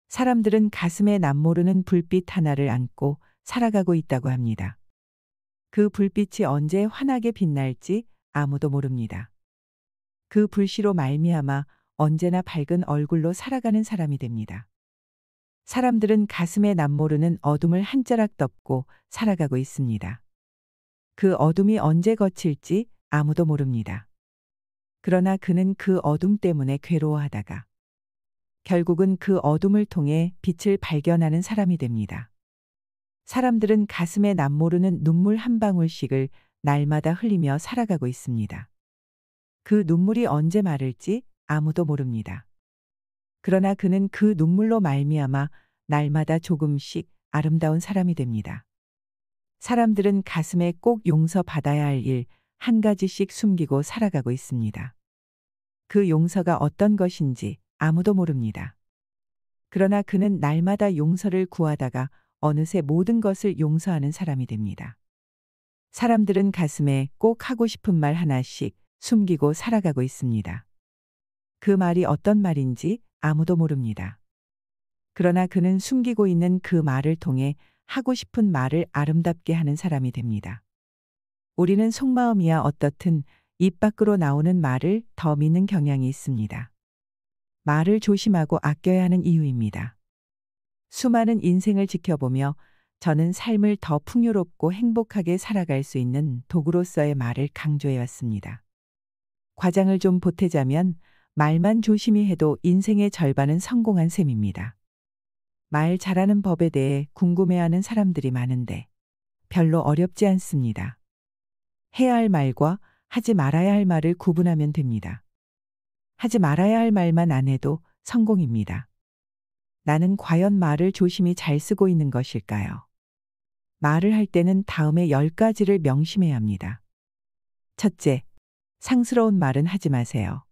사람들은 가슴에 남모르는 불빛 하나를 안고 살아가고 있다고 합니다. 그 불빛이 언제 환하게 빛날지 아무도 모릅니다. 그 불씨로 말미암아 언제나 밝은 얼굴로 살아가는 사람이 됩니다. 사람들은 가슴에 남모르는 어둠을 한 자락 덮고 살아가고 있습니다. 그 어둠이 언제 거칠지 아무도 모릅니다. 그러나 그는 그 어둠 때문에 괴로워하다가 결국은 그 어둠을 통해 빛을 발견하는 사람이 됩니다. 사람들은 가슴에 남모르는 눈물 한 방울씩을 날마다 흘리며 살아가고 있습니다. 그 눈물이 언제 마를지 아무도 모릅니다. 그러나 그는 그 눈물로 말미암아 날마다 조금씩 아름다운 사람이 됩니다. 사람들은 가슴에 꼭 용서받아야 할 일 한 가지씩 숨기고 살아가고 있습니다. 그 용서가 어떤 것인지 아무도 모릅니다. 그러나 그는 날마다 용서를 구하다가 어느새 모든 것을 용서하는 사람이 됩니다. 사람들은 가슴에 꼭 하고 싶은 말 하나씩 숨기고 살아가고 있습니다. 그 말이 어떤 말인지 아무도 모릅니다. 그러나 그는 숨기고 있는 그 말을 통해 하고 싶은 말을 아름답게 하는 사람이 됩니다. 우리는 속마음이야 어떻든 입 밖으로 나오는 말을 더 믿는 경향이 있습니다. 말을 조심하고 아껴야 하는 이유입니다. 수많은 인생을 지켜보며 저는 삶을 더 풍요롭고 행복하게 살아갈 수 있는 도구로서의 말을 강조해왔습니다. 과장을 좀 보태자면 말만 조심히 해도 인생의 절반은 성공한 셈입니다. 말 잘하는 법에 대해 궁금해하는 사람들이 많은데 별로 어렵지 않습니다. 해야 할 말과 하지 말아야 할 말을 구분하면 됩니다. 하지 말아야 할 말만 안 해도 성공입니다. 나는 과연 말을 조심히 잘 쓰고 있는 것일까요? 말을 할 때는 다음의 10가지를 명심해야 합니다. 첫째, 상스러운 말은 하지 마세요.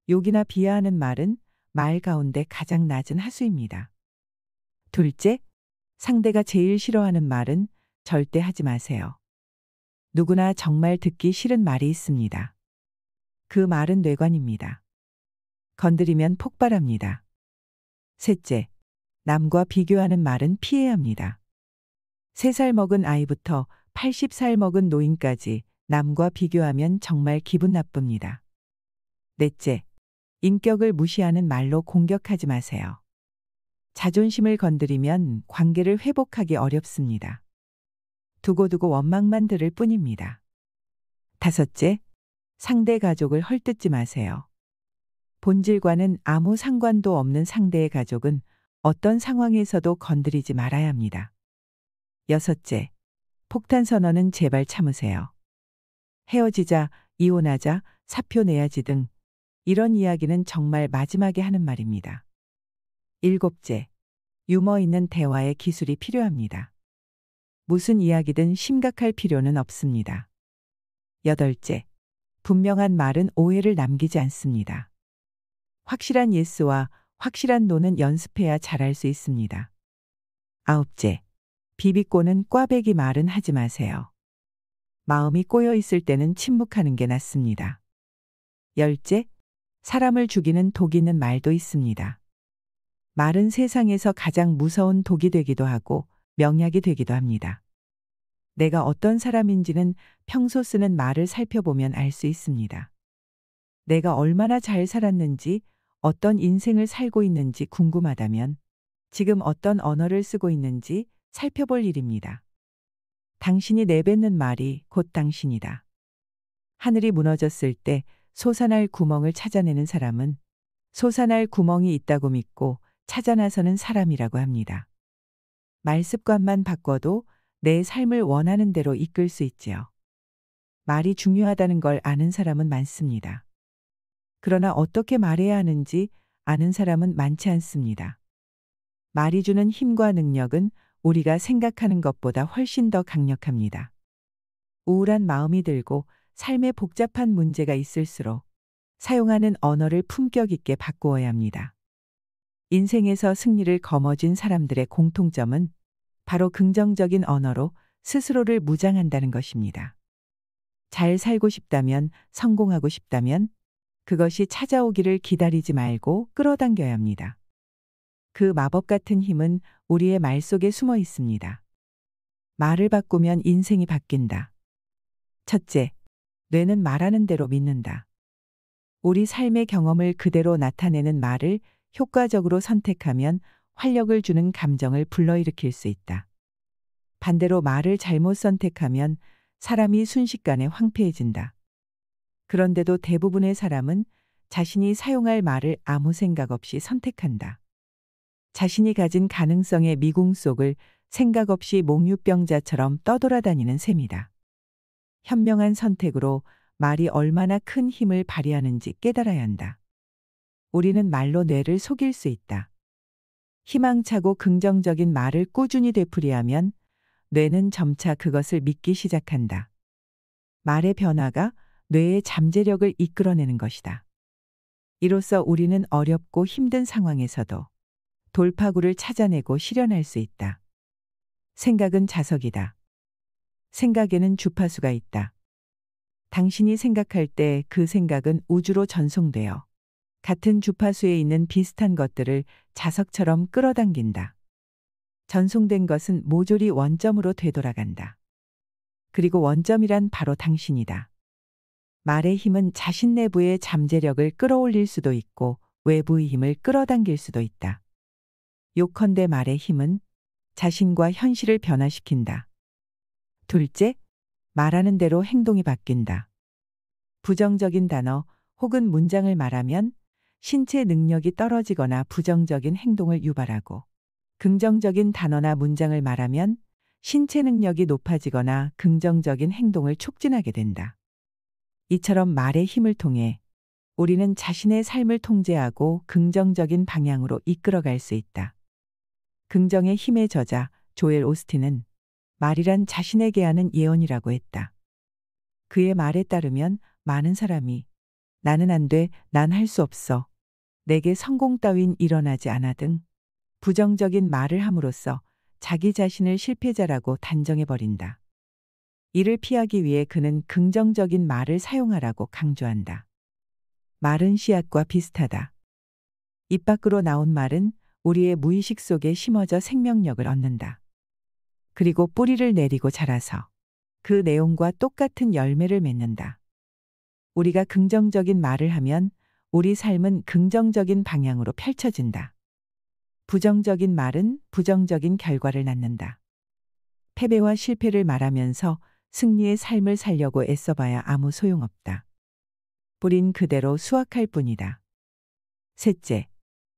욕이나 비하하는 말은 말 가운데 가장 낮은 하수입니다. 둘째, 상대가 제일 싫어하는 말은 절대 하지 마세요. 누구나 정말 듣기 싫은 말이 있습니다. 그 말은 뇌관입니다. 건드리면 폭발합니다. 셋째, 남과 비교하는 말은 피해야 합니다. 3살 먹은 아이부터 80살 먹은 노인까지 남과 비교하면 정말 기분 나쁩니다. 넷째, 인격을 무시하는 말로 공격하지 마세요. 자존심을 건드리면 관계를 회복하기 어렵습니다. 두고두고 원망만 들을 뿐입니다. 다섯째, 상대 가족을 헐뜯지 마세요. 본질과는 아무 상관도 없는 상대의 가족은 어떤 상황에서도 건드리지 말아야 합니다. 여섯째, 폭탄 선언은 제발 참으세요. 헤어지자, 이혼하자, 사표 내야지 등 이런 이야기는 정말 마지막에 하는 말입니다. 일곱째, 유머 있는 대화의 기술이 필요합니다. 무슨 이야기든 심각할 필요는 없습니다. 여덟째, 분명한 말은 오해를 남기지 않습니다. 확실한 예스와 확실한 노는 연습해야 잘할 수 있습니다. 아홉째, 비비꼬는 꽈배기 말은 하지 마세요. 마음이 꼬여 있을 때는 침묵하는 게 낫습니다. 열째, 사람을 죽이는 독 있는 말도 있습니다. 말은 세상에서 가장 무서운 독이 되기도 하고 명약이 되기도 합니다. 내가 어떤 사람인지는 평소 쓰는 말을 살펴보면 알 수 있습니다. 내가 얼마나 잘 살았는지, 어떤 인생을 살고 있는지 궁금하다면 지금 어떤 언어를 쓰고 있는지 살펴볼 일입니다. 당신이 내뱉는 말이 곧 당신이다. 하늘이 무너졌을 때 솟아날 구멍을 찾아내는 사람은 솟아날 구멍이 있다고 믿고 찾아 나서는 사람이라고 합니다. 말 습관만 바꿔도 내 삶을 원하는 대로 이끌 수 있지요. 말이 중요하다는 걸 아는 사람은 많습니다. 그러나 어떻게 말해야 하는지 아는 사람은 많지 않습니다. 말이 주는 힘과 능력은 우리가 생각하는 것보다 훨씬 더 강력합니다. 우울한 마음이 들고 삶에 복잡한 문제가 있을수록 사용하는 언어를 품격 있게 바꾸어야 합니다. 인생에서 승리를 거머쥔 사람들의 공통점은 바로 긍정적인 언어로 스스로를 무장한다는 것입니다. 잘 살고 싶다면, 성공하고 싶다면 그것이 찾아오기를 기다리지 말고 끌어당겨야 합니다. 그 마법 같은 힘은 우리의 말 속에 숨어 있습니다. 말을 바꾸면 인생이 바뀐다. 첫째, 뇌는 말하는 대로 믿는다. 우리 삶의 경험을 그대로 나타내는 말을 효과적으로 선택하면 활력을 주는 감정을 불러일으킬 수 있다. 반대로 말을 잘못 선택하면 사람이 순식간에 황폐해진다. 그런데도 대부분의 사람은 자신이 사용할 말을 아무 생각 없이 선택한다. 자신이 가진 가능성의 미궁 속을 생각 없이 몽유병자처럼 떠돌아다니는 셈이다. 현명한 선택으로 말이 얼마나 큰 힘을 발휘하는지 깨달아야 한다. 우리는 말로 뇌를 속일 수 있다. 희망차고 긍정적인 말을 꾸준히 되풀이하면 뇌는 점차 그것을 믿기 시작한다. 말의 변화가 뇌의 잠재력을 이끌어내는 것이다. 이로써 우리는 어렵고 힘든 상황에서도 돌파구를 찾아내고 실현할 수 있다. 생각은 자석이다. 생각에는 주파수가 있다. 당신이 생각할 때 그 생각은 우주로 전송되어 같은 주파수에 있는 비슷한 것들을 자석처럼 끌어당긴다. 전송된 것은 모조리 원점으로 되돌아간다. 그리고 원점이란 바로 당신이다. 말의 힘은 자신 내부의 잠재력을 끌어올릴 수도 있고 외부의 힘을 끌어당길 수도 있다. 요컨대 말의 힘은 자신과 현실을 변화시킨다. 둘째, 말하는 대로 행동이 바뀐다. 부정적인 단어 혹은 문장을 말하면 신체 능력이 떨어지거나 부정적인 행동을 유발하고, 긍정적인 단어나 문장을 말하면 신체 능력이 높아지거나 긍정적인 행동을 촉진하게 된다. 이처럼 말의 힘을 통해 우리는 자신의 삶을 통제하고 긍정적인 방향으로 이끌어갈 수 있다. 긍정의 힘의 저자 조엘 오스틴은 말이란 자신에게 하는 예언이라고 했다. 그의 말에 따르면 많은 사람이 나는 안 돼, 난 할 수 없어, 내게 성공 따윈 일어나지 않아 등 부정적인 말을 함으로써 자기 자신을 실패자라고 단정해버린다. 이를 피하기 위해 그는 긍정적인 말을 사용하라고 강조한다. 말은 씨앗과 비슷하다. 입 밖으로 나온 말은 우리의 무의식 속에 심어져 생명력을 얻는다. 그리고 뿌리를 내리고 자라서 그 내용과 똑같은 열매를 맺는다. 우리가 긍정적인 말을 하면 우리 삶은 긍정적인 방향으로 펼쳐진다. 부정적인 말은 부정적인 결과를 낳는다. 패배와 실패를 말하면서 승리의 삶을 살려고 애써봐야 아무 소용없다. 뿌린 그대로 수확할 뿐이다. 셋째,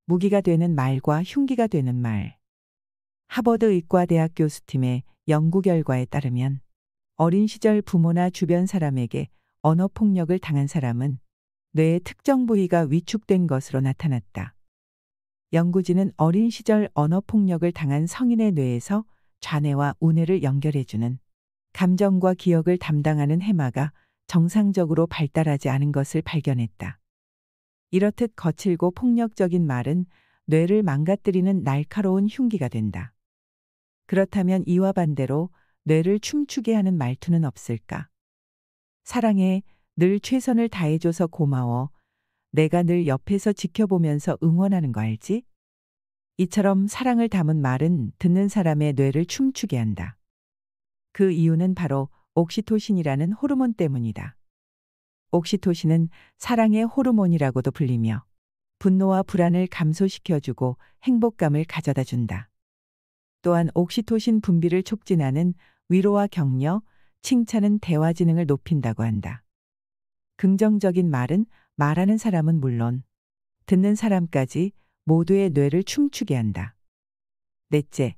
무기가 되는 말과 흉기가 되는 말. 하버드 의과대학 교수팀의 연구 결과에 따르면 어린 시절 부모나 주변 사람에게 언어폭력을 당한 사람은 뇌의 특정 부위가 위축된 것으로 나타났다. 연구진은 어린 시절 언어폭력을 당한 성인의 뇌에서 좌뇌와 우뇌를 연결해주는 감정과 기억을 담당하는 해마가 정상적으로 발달하지 않은 것을 발견했다. 이렇듯 거칠고 폭력적인 말은 뇌를 망가뜨리는 날카로운 흉기가 된다. 그렇다면 이와 반대로 뇌를 춤추게 하는 말투는 없을까? 사랑해, 늘 최선을 다해줘서 고마워, 내가 늘 옆에서 지켜보면서 응원하는 거 알지? 이처럼 사랑을 담은 말은 듣는 사람의 뇌를 춤추게 한다. 그 이유는 바로 옥시토신이라는 호르몬 때문이다. 옥시토신은 사랑의 호르몬이라고도 불리며 분노와 불안을 감소시켜주고 행복감을 가져다 준다. 또한 옥시토신 분비를 촉진하는 위로와 격려, 칭찬은 대화 지능을 높인다고 한다. 긍정적인 말은 말하는 사람은 물론 듣는 사람까지 모두의 뇌를 춤추게 한다. 넷째,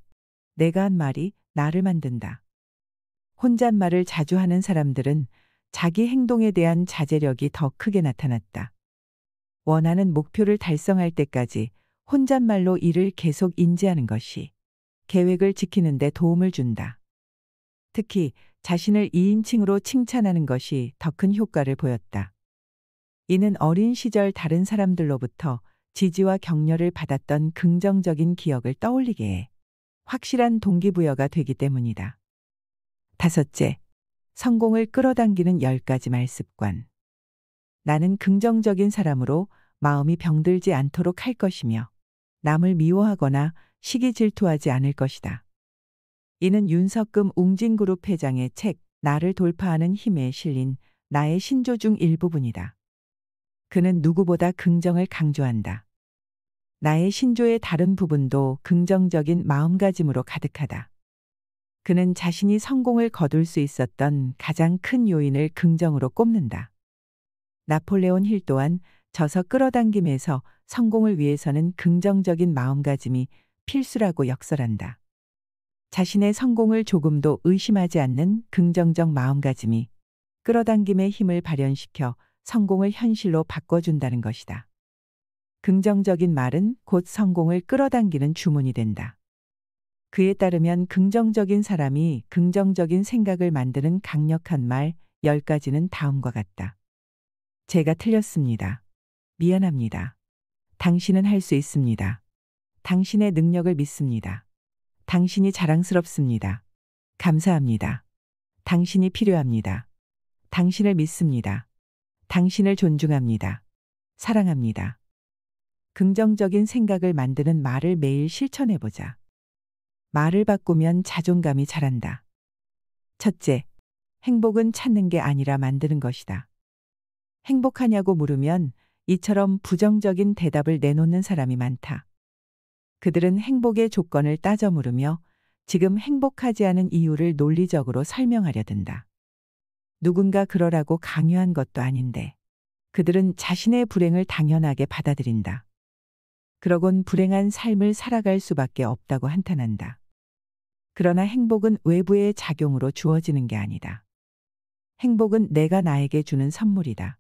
내가 한 말이 나를 만든다. 혼잣말을 자주 하는 사람들은 자기 행동에 대한 자제력이 더 크게 나타났다. 원하는 목표를 달성할 때까지 혼잣말로 이를 계속 인지하는 것이 계획을 지키는 데 도움을 준다. 특히 자신을 2인칭으로 칭찬하는 것이 더 큰 효과를 보였다. 이는 어린 시절 다른 사람들로부터 지지와 격려를 받았던 긍정적인 기억을 떠올리게 해 확실한 동기부여가 되기 때문이다. 다섯째, 성공을 끌어당기는 10가지 말습관. 나는 긍정적인 사람으로 마음이 병들지 않도록 할 것이며 남을 미워하거나 시기 질투하지 않을 것이다. 이는 윤석금 웅진그룹 회장의 책 나를 돌파하는 힘에 실린 나의 신조 중 일부분이다. 그는 누구보다 긍정을 강조한다. 나의 신조의 다른 부분도 긍정적인 마음가짐으로 가득하다. 그는 자신이 성공을 거둘 수 있었던 가장 큰 요인을 긍정으로 꼽는다. 나폴레온 힐 또한 저서 끌어당김에서 성공을 위해서는 긍정적인 마음가짐이 필수라고 역설한다. 자신의 성공을 조금도 의심하지 않는 긍정적 마음가짐이 끌어당김의 힘을 발현시켜 성공을 현실로 바꿔준다는 것이다. 긍정적인 말은 곧 성공을 끌어당기는 주문이 된다. 그에 따르면 긍정적인 사람이 긍정적인 생각을 만드는 강력한 말 10가지는 다음과 같다. 제가 틀렸습니다. 미안합니다. 당신은 할 수 있습니다. 당신의 능력을 믿습니다. 당신이 자랑스럽습니다. 감사합니다. 당신이 필요합니다. 당신을 믿습니다. 당신을 존중합니다. 사랑합니다. 긍정적인 생각을 만드는 말을 매일 실천해보자. 말을 바꾸면 자존감이 자란다. 첫째, 행복은 찾는 게 아니라 만드는 것이다. 행복하냐고 물으면 이처럼 부정적인 대답을 내놓는 사람이 많다. 그들은 행복의 조건을 따져 물으며 지금 행복하지 않은 이유를 논리적으로 설명하려 든다. 누군가 그러라고 강요한 것도 아닌데 그들은 자신의 불행을 당연하게 받아들인다. 그러곤 불행한 삶을 살아갈 수밖에 없다고 한탄한다. 그러나 행복은 외부의 작용으로 주어지는 게 아니다. 행복은 내가 나에게 주는 선물이다.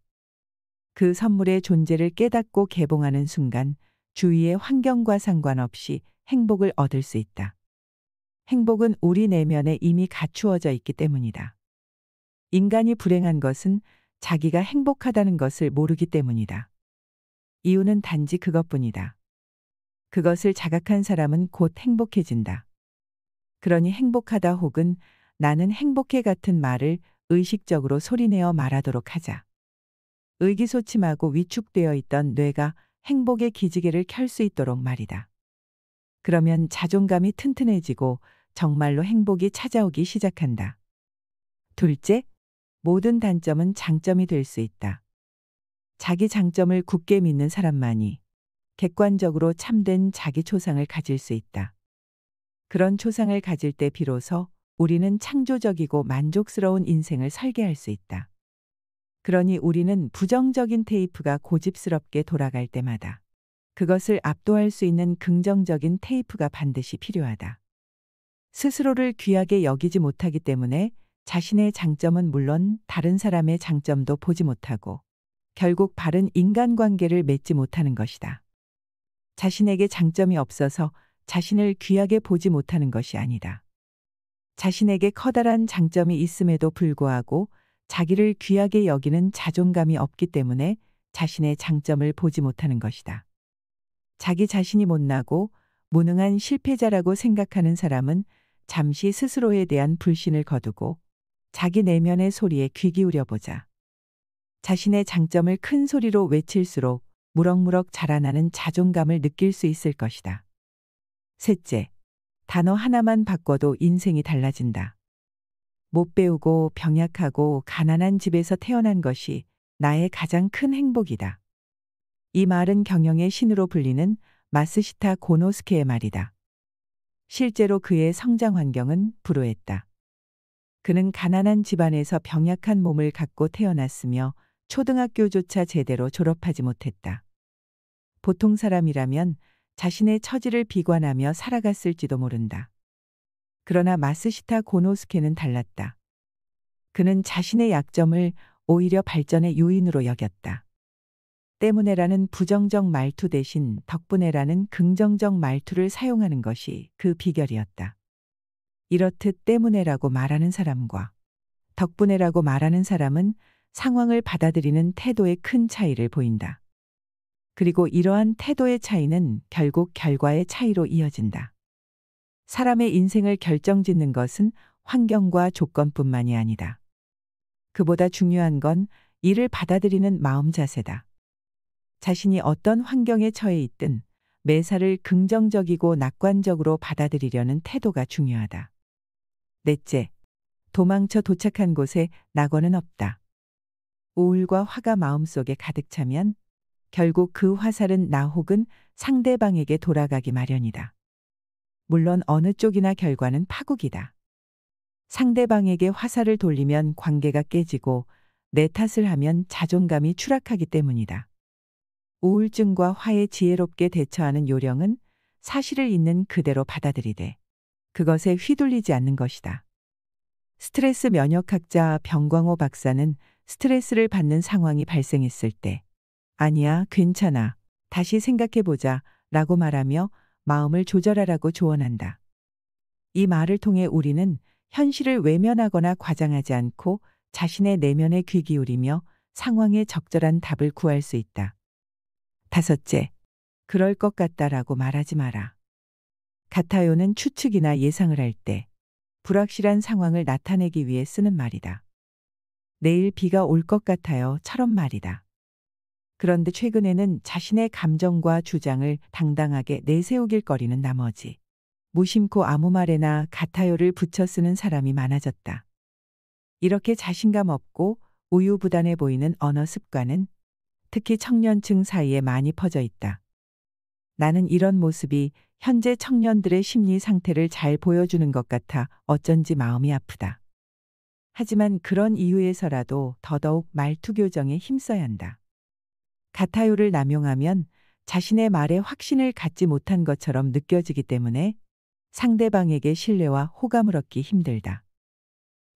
그 선물의 존재를 깨닫고 개봉하는 순간 주위의 환경과 상관없이 행복을 얻을 수 있다. 행복은 우리 내면에 이미 갖추어져 있기 때문이다. 인간이 불행한 것은 자기가 행복하다는 것을 모르기 때문이다. 이유는 단지 그것뿐이다. 그것을 자각한 사람은 곧 행복해진다. 그러니 행복하다 혹은 나는 행복해 같은 말을 의식적으로 소리내어 말하도록 하자. 의기소침하고 위축되어 있던 뇌가 행복의 기지개를 켤 수 있도록 말이다. 그러면 자존감이 튼튼해지고 정말로 행복이 찾아오기 시작한다. 둘째, 모든 단점은 장점이 될 수 있다. 자기 장점을 굳게 믿는 사람만이 객관적으로 참된 자기 초상을 가질 수 있다. 그런 초상을 가질 때 비로소 우리는 창조적이고 만족스러운 인생을 설계할 수 있다. 그러니 우리는 부정적인 테이프가 고집스럽게 돌아갈 때마다 그것을 압도할 수 있는 긍정적인 테이프가 반드시 필요하다. 스스로를 귀하게 여기지 못하기 때문에 자신의 장점은 물론 다른 사람의 장점도 보지 못하고 결국 바른 인간관계를 맺지 못하는 것이다. 자신에게 장점이 없어서 자신을 귀하게 보지 못하는 것이 아니다. 자신에게 커다란 장점이 있음에도 불구하고 자기를 귀하게 여기는 자존감이 없기 때문에 자신의 장점을 보지 못하는 것이다. 자기 자신이 못나고 무능한 실패자라고 생각하는 사람은 잠시 스스로에 대한 불신을 거두고 자기 내면의 소리에 귀 기울여 보자. 자신의 장점을 큰 소리로 외칠수록 무럭무럭 자라나는 자존감을 느낄 수 있을 것이다. 셋째, 단어 하나만 바꿔도 인생이 달라진다. 못 배우고 병약하고 가난한 집에서 태어난 것이 나의 가장 큰 행복이다. 이 말은 경영의 신으로 불리는 마스시타 고노스케의 말이다. 실제로 그의 성장 환경은 불우했다. 그는 가난한 집안에서 병약한 몸을 갖고 태어났으며 초등학교조차 제대로 졸업하지 못했다. 보통 사람이라면 자신의 처지를 비관하며 살아갔을지도 모른다. 그러나 마스시타 고노스케는 달랐다. 그는 자신의 약점을 오히려 발전의 요인으로 여겼다. 때문에라는 부정적 말투 대신 덕분에라는 긍정적 말투를 사용하는 것이 그 비결이었다. 이렇듯 때문에라고 말하는 사람과 덕분에라고 말하는 사람은 상황을 받아들이는 태도에 큰 차이를 보인다. 그리고 이러한 태도의 차이는 결국 결과의 차이로 이어진다. 사람의 인생을 결정짓는 것은 환경과 조건뿐만이 아니다. 그보다 중요한 건 이를 받아들이는 마음 자세다. 자신이 어떤 환경에 처해 있든 매사를 긍정적이고 낙관적으로 받아들이려는 태도가 중요하다. 넷째, 도망쳐 도착한 곳에 낙원은 없다. 우울과 화가 마음속에 가득 차면 결국 그 화살은 나 혹은 상대방에게 돌아가기 마련이다. 물론 어느 쪽이나 결과는 파국이다. 상대방에게 화살을 돌리면 관계가 깨지고 내 탓을 하면 자존감이 추락하기 때문이다. 우울증과 화에 지혜롭게 대처하는 요령은 사실을 있는 그대로 받아들이되 그것에 휘둘리지 않는 것이다. 스트레스 면역학자 병광호 박사는 스트레스를 받는 상황이 발생했을 때 아니야, 괜찮아. 다시 생각해보자 라고 말하며 마음을 조절하라고 조언한다. 이 말을 통해 우리는 현실을 외면하거나 과장하지 않고 자신의 내면에 귀 기울이며 상황에 적절한 답을 구할 수 있다. 다섯째, 그럴 것 같다라고 말하지 마라. 같아요는 추측이나 예상을 할 때 불확실한 상황을 나타내기 위해 쓰는 말이다. 내일 비가 올 것 같아요처럼 말이다. 그런데 최근에는 자신의 감정과 주장을 당당하게 내세우길 거리는 나머지 무심코 아무 말에나 같아요를 붙여 쓰는 사람이 많아졌다. 이렇게 자신감 없고 우유부단해 보이는 언어 습관은 특히 청년층 사이에 많이 퍼져 있다. 나는 이런 모습이 현재 청년들의 심리 상태를 잘 보여주는 것 같아 어쩐지 마음이 아프다. 하지만 그런 이유에서라도 더더욱 말투 교정에 힘써야 한다. 같아요를 남용하면 자신의 말에 확신을 갖지 못한 것처럼 느껴지기 때문에 상대방에게 신뢰와 호감을 얻기 힘들다.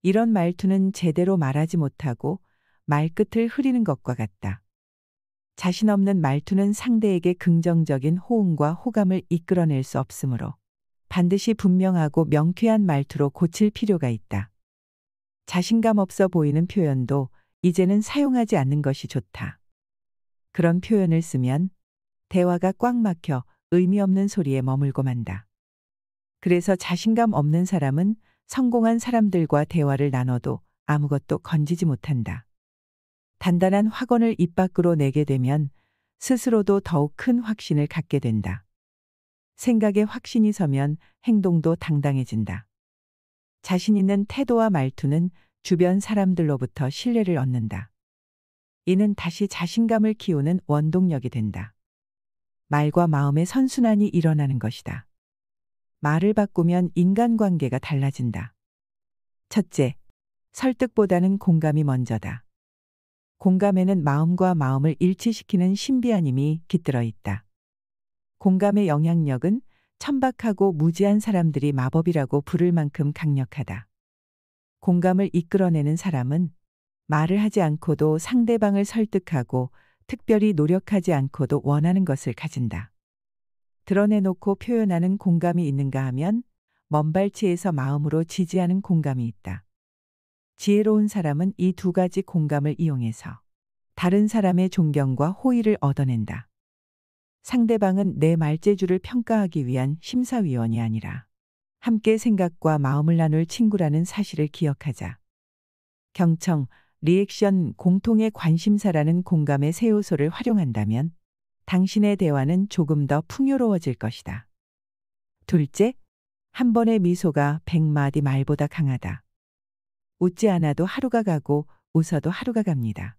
이런 말투는 제대로 말하지 못하고 말끝을 흐리는 것과 같다. 자신 없는 말투는 상대에게 긍정적인 호응과 호감을 이끌어낼 수 없으므로 반드시 분명하고 명쾌한 말투로 고칠 필요가 있다. 자신감 없어 보이는 표현도 이제는 사용하지 않는 것이 좋다. 그런 표현을 쓰면 대화가 꽉 막혀 의미 없는 소리에 머물고 만다. 그래서 자신감 없는 사람은 성공한 사람들과 대화를 나눠도 아무것도 건지지 못한다. 단단한 확언을 입 밖으로 내게 되면 스스로도 더욱 큰 확신을 갖게 된다. 생각에 확신이 서면 행동도 당당해진다. 자신 있는 태도와 말투는 주변 사람들로부터 신뢰를 얻는다. 이는 다시 자신감을 키우는 원동력이 된다. 말과 마음의 선순환이 일어나는 것이다. 말을 바꾸면 인간관계가 달라진다. 첫째, 설득보다는 공감이 먼저다. 공감에는 마음과 마음을 일치시키는 신비한 힘이 깃들어 있다. 공감의 영향력은 천박하고 무지한 사람들이 마법이라고 부를 만큼 강력하다. 공감을 이끌어내는 사람은 말을 하지 않고도 상대방을 설득하고 특별히 노력하지 않고도 원하는 것을 가진다. 드러내놓고 표현하는 공감이 있는가 하면 먼발치에서 마음으로 지지하는 공감이 있다. 지혜로운 사람은 이 두 가지 공감을 이용해서 다른 사람의 존경과 호의를 얻어낸다. 상대방은 내 말재주를 평가하기 위한 심사위원이 아니라 함께 생각과 마음을 나눌 친구라는 사실을 기억하자. 경청, 리액션, 공통의 관심사라는 공감의 세 요소를 활용한다면 당신의 대화는 조금 더 풍요로워질 것이다. 둘째, 한 번의 미소가 100마디 말보다 강하다. 웃지 않아도 하루가 가고 웃어도 하루가 갑니다.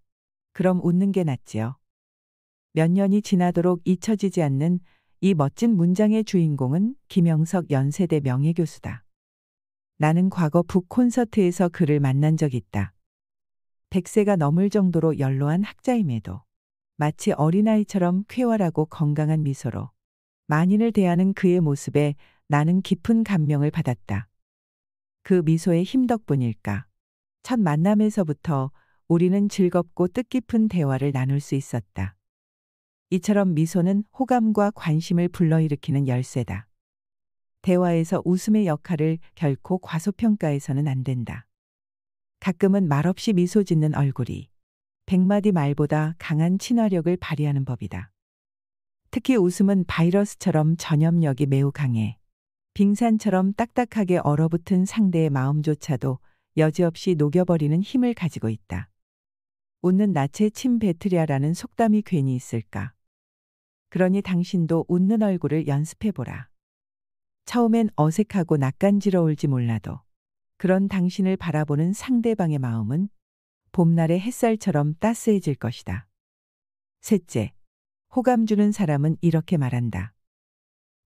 그럼 웃는 게 낫지요. 몇 년이 지나도록 잊혀지지 않는 이 멋진 문장의 주인공은 김영석 연세대 명예교수다. 나는 과거 북 콘서트에서 그를 만난 적 있다. 100세가 넘을 정도로 연로한 학자임에도 마치 어린아이처럼 쾌활하고 건강한 미소로 만인을 대하는 그의 모습에 나는 깊은 감명을 받았다. 그 미소의 힘 덕분일까? 첫 만남에서부터 우리는 즐겁고 뜻깊은 대화를 나눌 수 있었다. 이처럼 미소는 호감과 관심을 불러일으키는 열쇠다. 대화에서 웃음의 역할을 결코 과소평가해서는 안 된다. 가끔은 말없이 미소 짓는 얼굴이 100마디 말보다 강한 친화력을 발휘하는 법이다. 특히 웃음은 바이러스처럼 전염력이 매우 강해 빙산처럼 딱딱하게 얼어붙은 상대의 마음조차도 여지없이 녹여버리는 힘을 가지고 있다. 웃는 낯에 침 뱉으랴라는 속담이 괜히 있을까? 그러니 당신도 웃는 얼굴을 연습해보라. 처음엔 어색하고 낯간지러울지 몰라도 그런 당신을 바라보는 상대방의 마음은 봄날의 햇살처럼 따스해질 것이다. 셋째, 호감 주는 사람은 이렇게 말한다.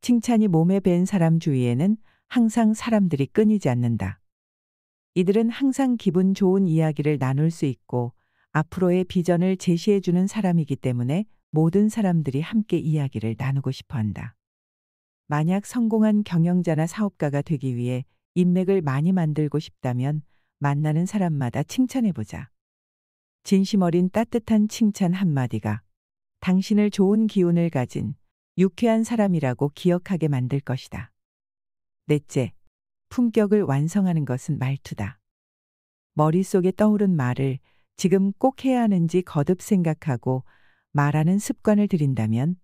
칭찬이 몸에 밴 사람 주위에는 항상 사람들이 끊이지 않는다. 이들은 항상 기분 좋은 이야기를 나눌 수 있고 앞으로의 비전을 제시해주는 사람이기 때문에 모든 사람들이 함께 이야기를 나누고 싶어 한다. 만약 성공한 경영자나 사업가가 되기 위해 인맥을 많이 만들고 싶다면 만나는 사람마다 칭찬해보자. 진심 어린 따뜻한 칭찬 한마디가 당신을 좋은 기운을 가진 유쾌한 사람이라고 기억하게 만들 것이다. 넷째, 품격을 완성하는 것은 말투다. 머릿속에 떠오른 말을 지금 꼭 해야 하는지 거듭 생각하고 말하는 습관을 들인다면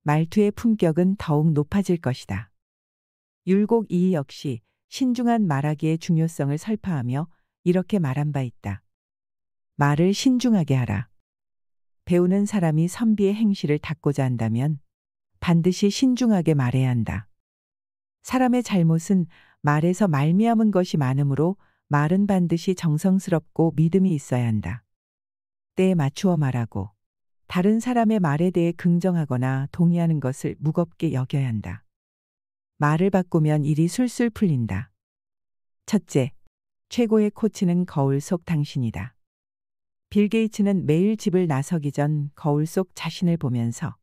말투의 품격은 더욱 높아질 것이다. 율곡 이 역시 신중한 말하기의 중요성을 설파하며 이렇게 말한 바 있다. 말을 신중하게 하라. 배우는 사람이 선비의 행실을 닦고자 한다면 반드시 신중하게 말해야 한다. 사람의 잘못은 말에서 말미암은 것이 많으므로 말은 반드시 정성스럽고 믿음이 있어야 한다. 때에 맞추어 말하고 다른 사람의 말에 대해 긍정하거나 동의하는 것을 무겁게 여겨야 한다. 말을 바꾸면 일이 술술 풀린다. 첫째, 최고의 코치는 거울 속 당신이다. 빌 게이츠는 매일 집을 나서기 전 거울 속 자신을 보면서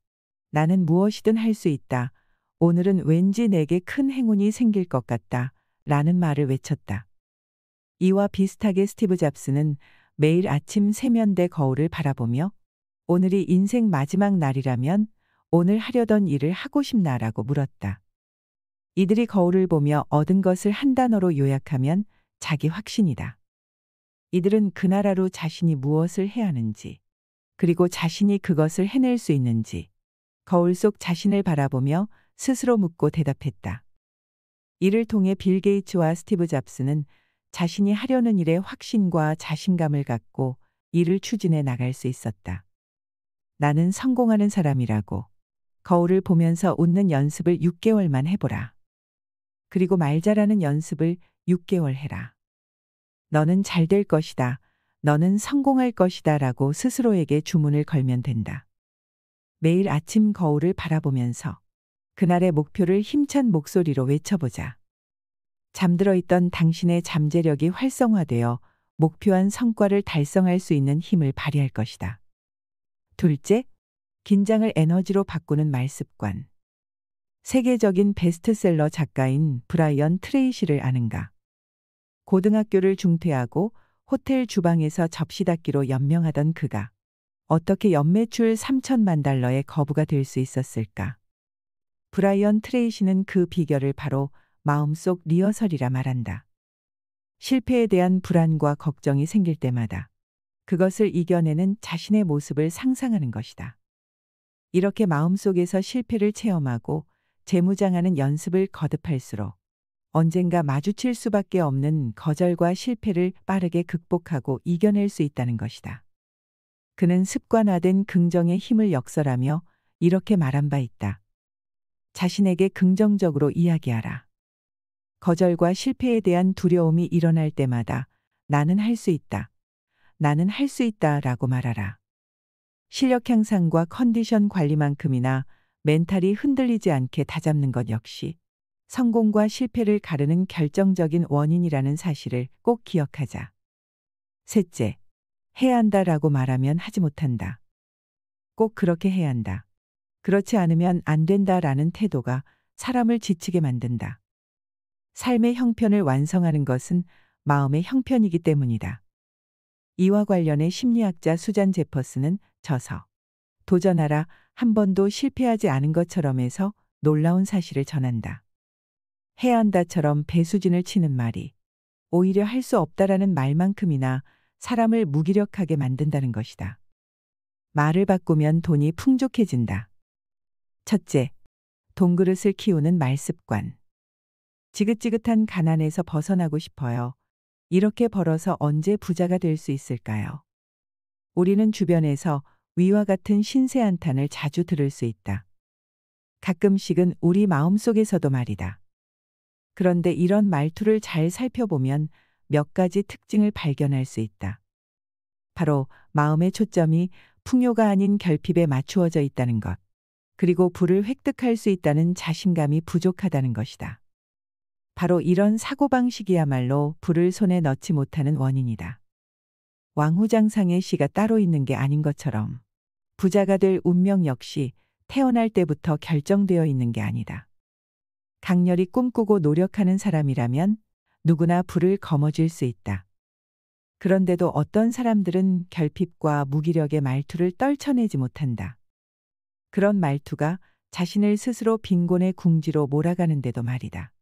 나는 무엇이든 할 수 있다. 오늘은 왠지 내게 큰 행운이 생길 것 같다. 라는 말을 외쳤다. 이와 비슷하게 스티브 잡스는 매일 아침 세면대 거울을 바라보며 오늘이 인생 마지막 날이라면 오늘 하려던 일을 하고 싶나라고 물었다. 이들이 거울을 보며 얻은 것을 한 단어로 요약하면 자기 확신이다. 이들은 그 나라로 자신이 무엇을 해야 하는지, 그리고 자신이 그것을 해낼 수 있는지 거울 속 자신을 바라보며 스스로 묻고 대답했다. 이를 통해 빌 게이츠와 스티브 잡스는 자신이 하려는 일에 확신과 자신감을 갖고 이를 추진해 나갈 수 있었다. 나는 성공하는 사람이라고 거울을 보면서 웃는 연습을 6개월만 해보라. 그리고 말 잘하는 연습을 6개월 해라. 너는 잘 될 것이다. 너는 성공할 것이다. 라고 스스로에게 주문을 걸면 된다. 매일 아침 거울을 바라보면서 그날의 목표를 힘찬 목소리로 외쳐보자. 잠들어 있던 당신의 잠재력이 활성화되어 목표한 성과를 달성할 수 있는 힘을 발휘할 것이다. 둘째, 긴장을 에너지로 바꾸는 말습관. 세계적인 베스트셀러 작가인 브라이언 트레이시를 아는가? 고등학교를 중퇴하고 호텔 주방에서 접시 닦기로 연명하던 그가 어떻게 연매출 3천만 달러의 거부가 될 수 있었을까? 브라이언 트레이시는 그 비결을 바로 마음속 리허설이라 말한다. 실패에 대한 불안과 걱정이 생길 때마다 그것을 이겨내는 자신의 모습을 상상하는 것이다. 이렇게 마음속에서 실패를 체험하고 재무장하는 연습을 거듭할수록 언젠가 마주칠 수밖에 없는 거절과 실패를 빠르게 극복하고 이겨낼 수 있다는 것이다. 그는 습관화된 긍정의 힘을 역설하며 이렇게 말한 바 있다. 자신에게 긍정적으로 이야기하라. 거절과 실패에 대한 두려움이 일어날 때마다 나는 할 수 있다. 나는 할 수 있다 라고 말하라. 실력 향상과 컨디션 관리만큼이나 멘탈이 흔들리지 않게 다잡는 것 역시 성공과 실패를 가르는 결정적인 원인이라는 사실을 꼭 기억하자. 셋째, 해야 한다라고 말하면 하지 못한다. 꼭 그렇게 해야 한다. 그렇지 않으면 안 된다라는 태도가 사람을 지치게 만든다. 삶의 형편을 완성하는 것은 마음의 형편이기 때문이다. 이와 관련해 심리학자 수잔 제퍼스는 저서 도전하라 한 번도 실패하지 않은 것처럼에서 놀라운 사실을 전한다. 해야 한다처럼 배수진을 치는 말이 오히려 할 수 없다라는 말만큼이나 사람을 무기력하게 만든다는 것이다. 말을 바꾸면 돈이 풍족해진다. 첫째, 돈그릇을 키우는 말습관. 지긋지긋한 가난에서 벗어나고 싶어요. 이렇게 벌어서 언제 부자가 될 수 있을까요? 우리는 주변에서 위와 같은 신세 한탄을 자주 들을 수 있다. 가끔씩은 우리 마음속에서도 말이다. 그런데 이런 말투를 잘 살펴보면 몇 가지 특징을 발견할 수 있다. 바로 마음의 초점이 풍요가 아닌 결핍에 맞추어져 있다는 것. 그리고 부를 획득할 수 있다는 자신감이 부족하다는 것이다. 바로 이런 사고방식이야말로 부를 손에 넣지 못하는 원인이다. 왕후장상의 시가 따로 있는 게 아닌 것처럼 부자가 될 운명 역시 태어날 때부터 결정되어 있는 게 아니다. 강렬히 꿈꾸고 노력하는 사람이라면 누구나 부를 거머쥘 수 있다. 그런데도 어떤 사람들은 결핍과 무기력의 말투를 떨쳐내지 못한다. 그런 말투가 자신을 스스로 빈곤의 궁지로 몰아가는데도 말이다.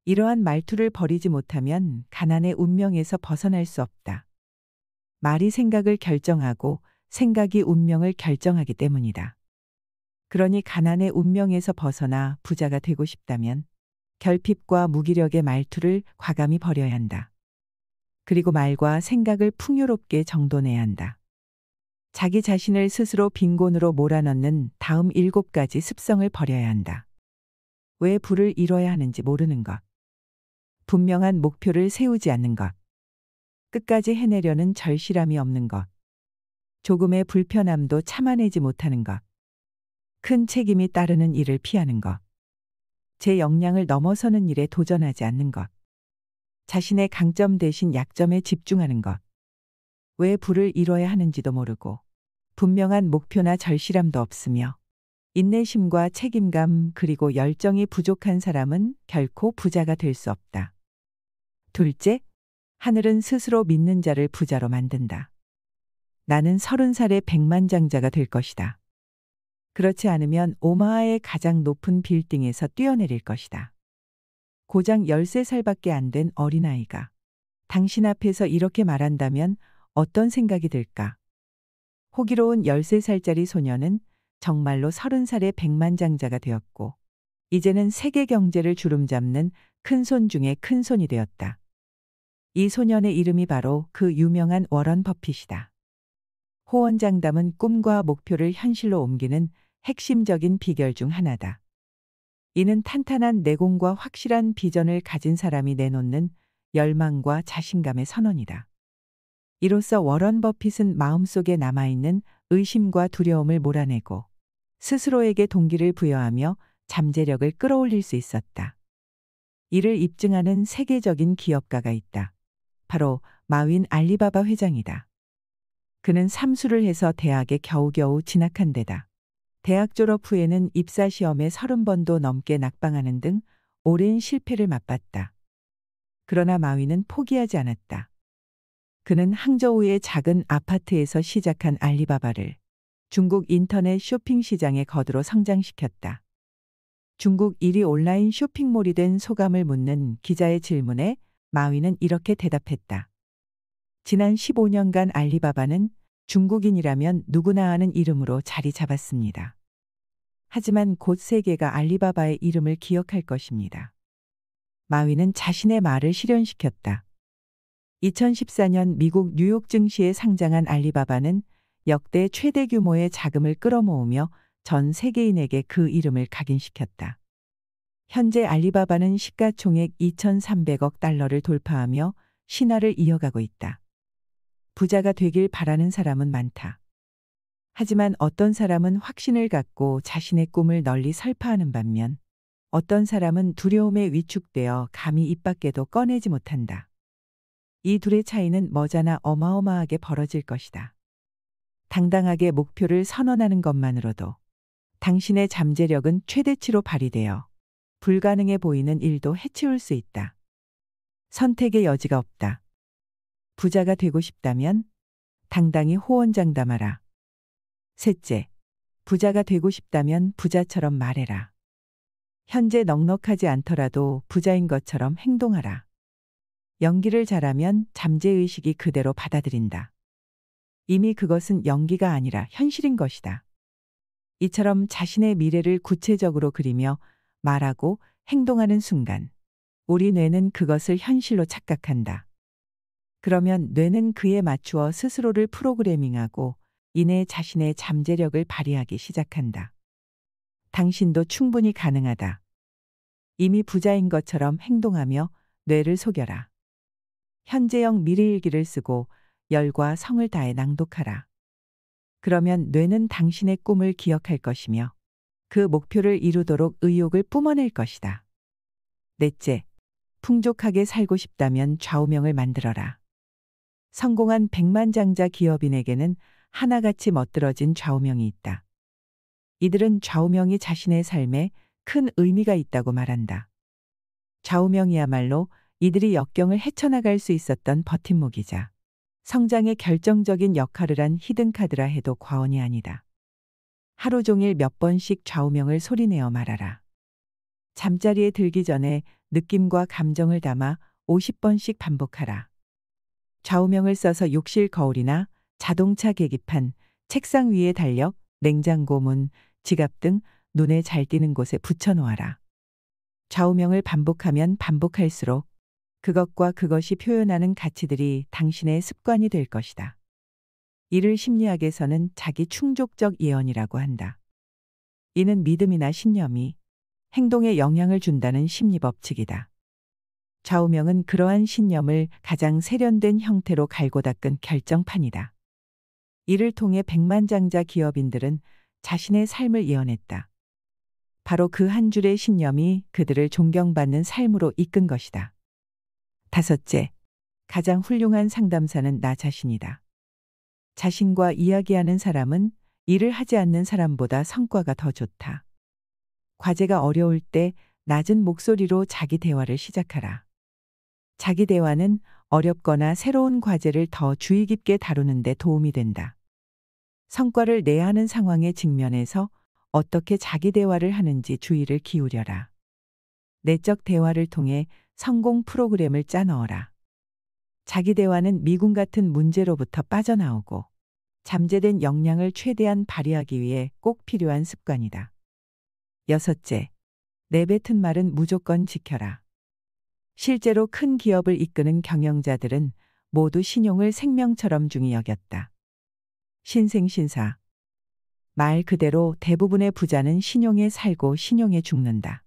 이러한 말투를 버리지 못하면 가난의 운명에서 벗어날 수 없다. 말이 생각을 결정하고 생각이 운명을 결정하기 때문이다. 그러니 가난의 운명에서 벗어나 부자가 되고 싶다면 결핍과 무기력의 말투를 과감히 버려야 한다. 그리고 말과 생각을 풍요롭게 정돈해야 한다. 자기 자신을 스스로 빈곤으로 몰아넣는 다음 7가지 습성을 버려야 한다. 왜 부를 이뤄야 하는지 모르는 것. 분명한 목표를 세우지 않는 것. 끝까지 해내려는 절실함이 없는 것. 조금의 불편함도 참아내지 못하는 것. 큰 책임이 따르는 일을 피하는 것. 제 역량을 넘어서는 일에 도전하지 않는 것. 자신의 강점 대신 약점에 집중하는 것. 왜 부를 이뤄야 하는지도 모르고 분명한 목표나 절실함도 없으며 인내심과 책임감 그리고 열정이 부족한 사람은 결코 부자가 될 수 없다. 둘째, 하늘은 스스로 믿는 자를 부자로 만든다. 나는 30살의 백만장자가 될 것이다. 그렇지 않으면 오마하의 가장 높은 빌딩에서 뛰어내릴 것이다. 고작 13살밖에 안 된 어린아이가 당신 앞에서 이렇게 말한다면 어떤 생각이 들까? 호기로운 13살짜리 소녀는 정말로 30살의 백만장자가 되었고 이제는 세계 경제를 주름잡는 큰손 중에 큰손이 되었다. 이 소년의 이름이 바로 그 유명한 워런 버핏이다. 호언장담은 꿈과 목표를 현실로 옮기는 핵심적인 비결 중 하나다. 이는 탄탄한 내공과 확실한 비전을 가진 사람이 내놓는 열망과 자신감의 선언이다. 이로써 워런 버핏은 마음속에 남아있는 의심과 두려움을 몰아내고 스스로에게 동기를 부여하며 잠재력을 끌어올릴 수 있었다. 이를 입증하는 세계적인 기업가가 있다. 바로 마윈 알리바바 회장이다. 그는 삼수를 해서 대학에 겨우겨우 진학한 데다 대학 졸업 후에는 입사 시험에 30번도 넘게 낙방하는 등 오랜 실패를 맛봤다. 그러나 마윈은 포기하지 않았다. 그는 항저우의 작은 아파트에서 시작한 알리바바를 중국 인터넷 쇼핑 시장의 거두로 성장시켰다. 중국 1위 온라인 쇼핑몰이 된 소감을 묻는 기자의 질문에 마윈은 이렇게 대답했다. 지난 15년간 알리바바는 중국인이라면 누구나 아는 이름으로 자리 잡았습니다. 하지만 곧 세계가 알리바바의 이름을 기억할 것입니다. 마윈은 자신의 말을 실현시켰다. 2014년 미국 뉴욕 증시에 상장한 알리바바는 역대 최대 규모의 자금을 끌어모으며 전 세계인에게 그 이름을 각인시켰다. 현재 알리바바는 시가총액 2,300억 달러를 돌파하며 신화를 이어가고 있다. 부자가 되길 바라는 사람은 많다. 하지만 어떤 사람은 확신을 갖고 자신의 꿈을 널리 설파하는 반면 어떤 사람은 두려움에 위축되어 감히 입 밖에도 꺼내지 못한다. 이 둘의 차이는 머지않아 어마어마하게 벌어질 것이다. 당당하게 목표를 선언하는 것만으로도 당신의 잠재력은 최대치로 발휘되어 불가능해 보이는 일도 해치울 수 있다. 선택의 여지가 없다. 부자가 되고 싶다면 당당히 호언장담하라. 셋째, 부자가 되고 싶다면 부자처럼 말해라. 현재 넉넉하지 않더라도 부자인 것처럼 행동하라. 연기를 잘하면 잠재의식이 그대로 받아들인다. 이미 그것은 연기가 아니라 현실인 것이다. 이처럼 자신의 미래를 구체적으로 그리며 말하고 행동하는 순간 우리 뇌는 그것을 현실로 착각한다. 그러면 뇌는 그에 맞추어 스스로를 프로그래밍하고 이내 자신의 잠재력을 발휘하기 시작한다. 당신도 충분히 가능하다. 이미 부자인 것처럼 행동하며 뇌를 속여라. 현재형 미래일기를 쓰고 열과 성을 다해 낭독하라. 그러면 뇌는 당신의 꿈을 기억할 것이며 그 목표를 이루도록 의욕을 뿜어낼 것이다. 넷째, 풍족하게 살고 싶다면 좌우명을 만들어라. 성공한 백만장자 기업인에게는 하나같이 멋들어진 좌우명이 있다. 이들은 좌우명이 자신의 삶에 큰 의미가 있다고 말한다. 좌우명이야말로 이들이 역경을 헤쳐나갈 수 있었던 버팀목이자 성장의 결정적인 역할을 한 히든카드라 해도 과언이 아니다. 하루 종일 몇 번씩 좌우명을 소리내어 말하라. 잠자리에 들기 전에 느낌과 감정을 담아 50번씩 반복하라. 좌우명을 써서 욕실 거울이나 자동차 계기판, 책상 위에 달력, 냉장고 문, 지갑 등 눈에 잘 띄는 곳에 붙여놓아라. 좌우명을 반복하면 반복할수록 그것과 그것이 표현하는 가치들이 당신의 습관이 될 것이다. 이를 심리학에서는 자기 충족적 예언이라고 한다. 이는 믿음이나 신념이 행동에 영향을 준다는 심리 법칙이다. 좌우명은 그러한 신념을 가장 세련된 형태로 갈고 닦은 결정판이다. 이를 통해 백만장자 기업인들은 자신의 삶을 예언했다. 바로 그 한 줄의 신념이 그들을 존경받는 삶으로 이끈 것이다. 다섯째, 가장 훌륭한 상담사는 나 자신이다. 자신과 이야기하는 사람은 일을 하지 않는 사람보다 성과가 더 좋다. 과제가 어려울 때 낮은 목소리로 자기 대화를 시작하라. 자기 대화는 어렵거나 새로운 과제를 더 주의 깊게 다루는 데 도움이 된다. 성과를 내야 하는 상황에 직면해서 어떻게 자기 대화를 하는지 주의를 기울여라. 내적 대화를 통해 성공 프로그램을 짜 넣어라. 자기 대화는 미궁 같은 문제로부터 빠져나오고 잠재된 역량을 최대한 발휘하기 위해 꼭 필요한 습관이다. 여섯째, 내뱉은 말은 무조건 지켜라. 실제로 큰 기업을 이끄는 경영자들은 모두 신용을 생명처럼 중히 여겼다. 신생신사. 말 그대로 대부분의 부자는 신용에 살고 신용에 죽는다.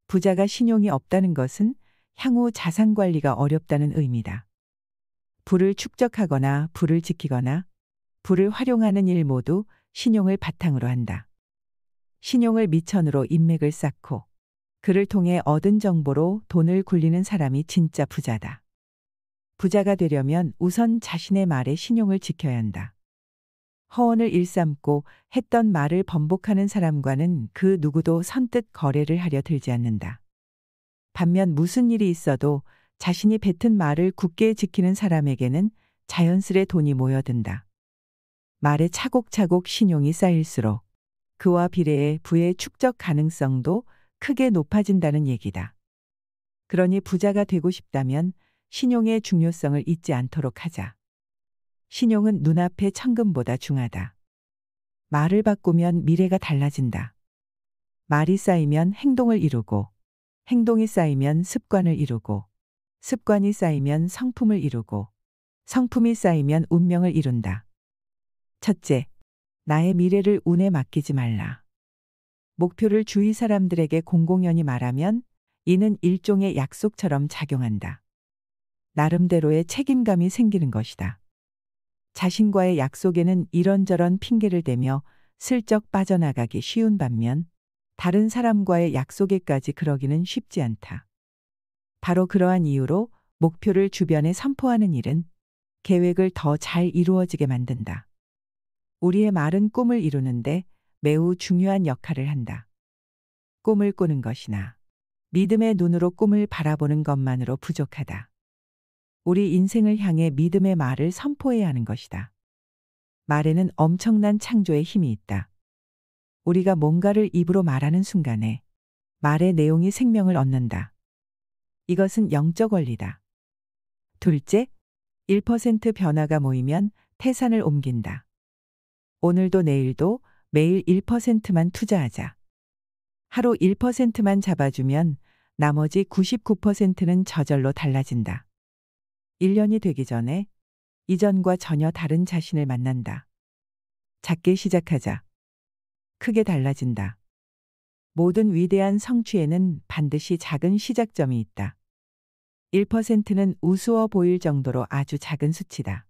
부자가 신용이 없다는 것은 향후 자산 관리가 어렵다는 의미다. 부를 축적하거나 부를 지키거나 부를 활용하는 일 모두 신용을 바탕으로 한다. 신용을 미천으로 인맥을 쌓고 그를 통해 얻은 정보로 돈을 굴리는 사람이 진짜 부자다. 부자가 되려면 우선 자신의 말에 신용을 지켜야 한다. 허언을 일삼고 했던 말을 번복하는 사람과는 그 누구도 선뜻 거래를 하려 들지 않는다. 반면 무슨 일이 있어도 자신이 뱉은 말을 굳게 지키는 사람에게는 자연스레 돈이 모여든다. 말에 차곡차곡 신용이 쌓일수록 그와 비례해 부의 축적 가능성도 크게 높아진다는 얘기다. 그러니 부자가 되고 싶다면 신용의 중요성을 잊지 않도록 하자. 신용은 눈앞의 천금보다 중하다. 말을 바꾸면 미래가 달라진다. 말이 쌓이면 행동을 이루고, 행동이 쌓이면 습관을 이루고, 습관이 쌓이면 성품을 이루고, 성품이 쌓이면 운명을 이룬다. 첫째, 나의 미래를 운에 맡기지 말라. 목표를 주위 사람들에게 공공연히 말하면 이는 일종의 약속처럼 작용한다. 나름대로의 책임감이 생기는 것이다. 자신과의 약속에는 이런저런 핑계를 대며 슬쩍 빠져나가기 쉬운 반면 다른 사람과의 약속에까지 그러기는 쉽지 않다. 바로 그러한 이유로 목표를 주변에 선포하는 일은 계획을 더 잘 이루어지게 만든다. 우리의 말은 꿈을 이루는데 매우 중요한 역할을 한다. 꿈을 꾸는 것이나 믿음의 눈으로 꿈을 바라보는 것만으로 부족하다. 우리 인생을 향해 믿음의 말을 선포해야 하는 것이다. 말에는 엄청난 창조의 힘이 있다. 우리가 뭔가를 입으로 말하는 순간에 말의 내용이 생명을 얻는다. 이것은 영적 원리다. 둘째, 1% 변화가 모이면 태산을 옮긴다. 오늘도 내일도 매일 1%만 투자하자. 하루 1%만 잡아주면 나머지 99%는 저절로 달라진다. 1년이 되기 전에 이전과 전혀 다른 자신을 만난다. 작게 시작하자. 크게 달라진다. 모든 위대한 성취에는 반드시 작은 시작점이 있다. 1%는 우스워 보일 정도로 아주 작은 수치다.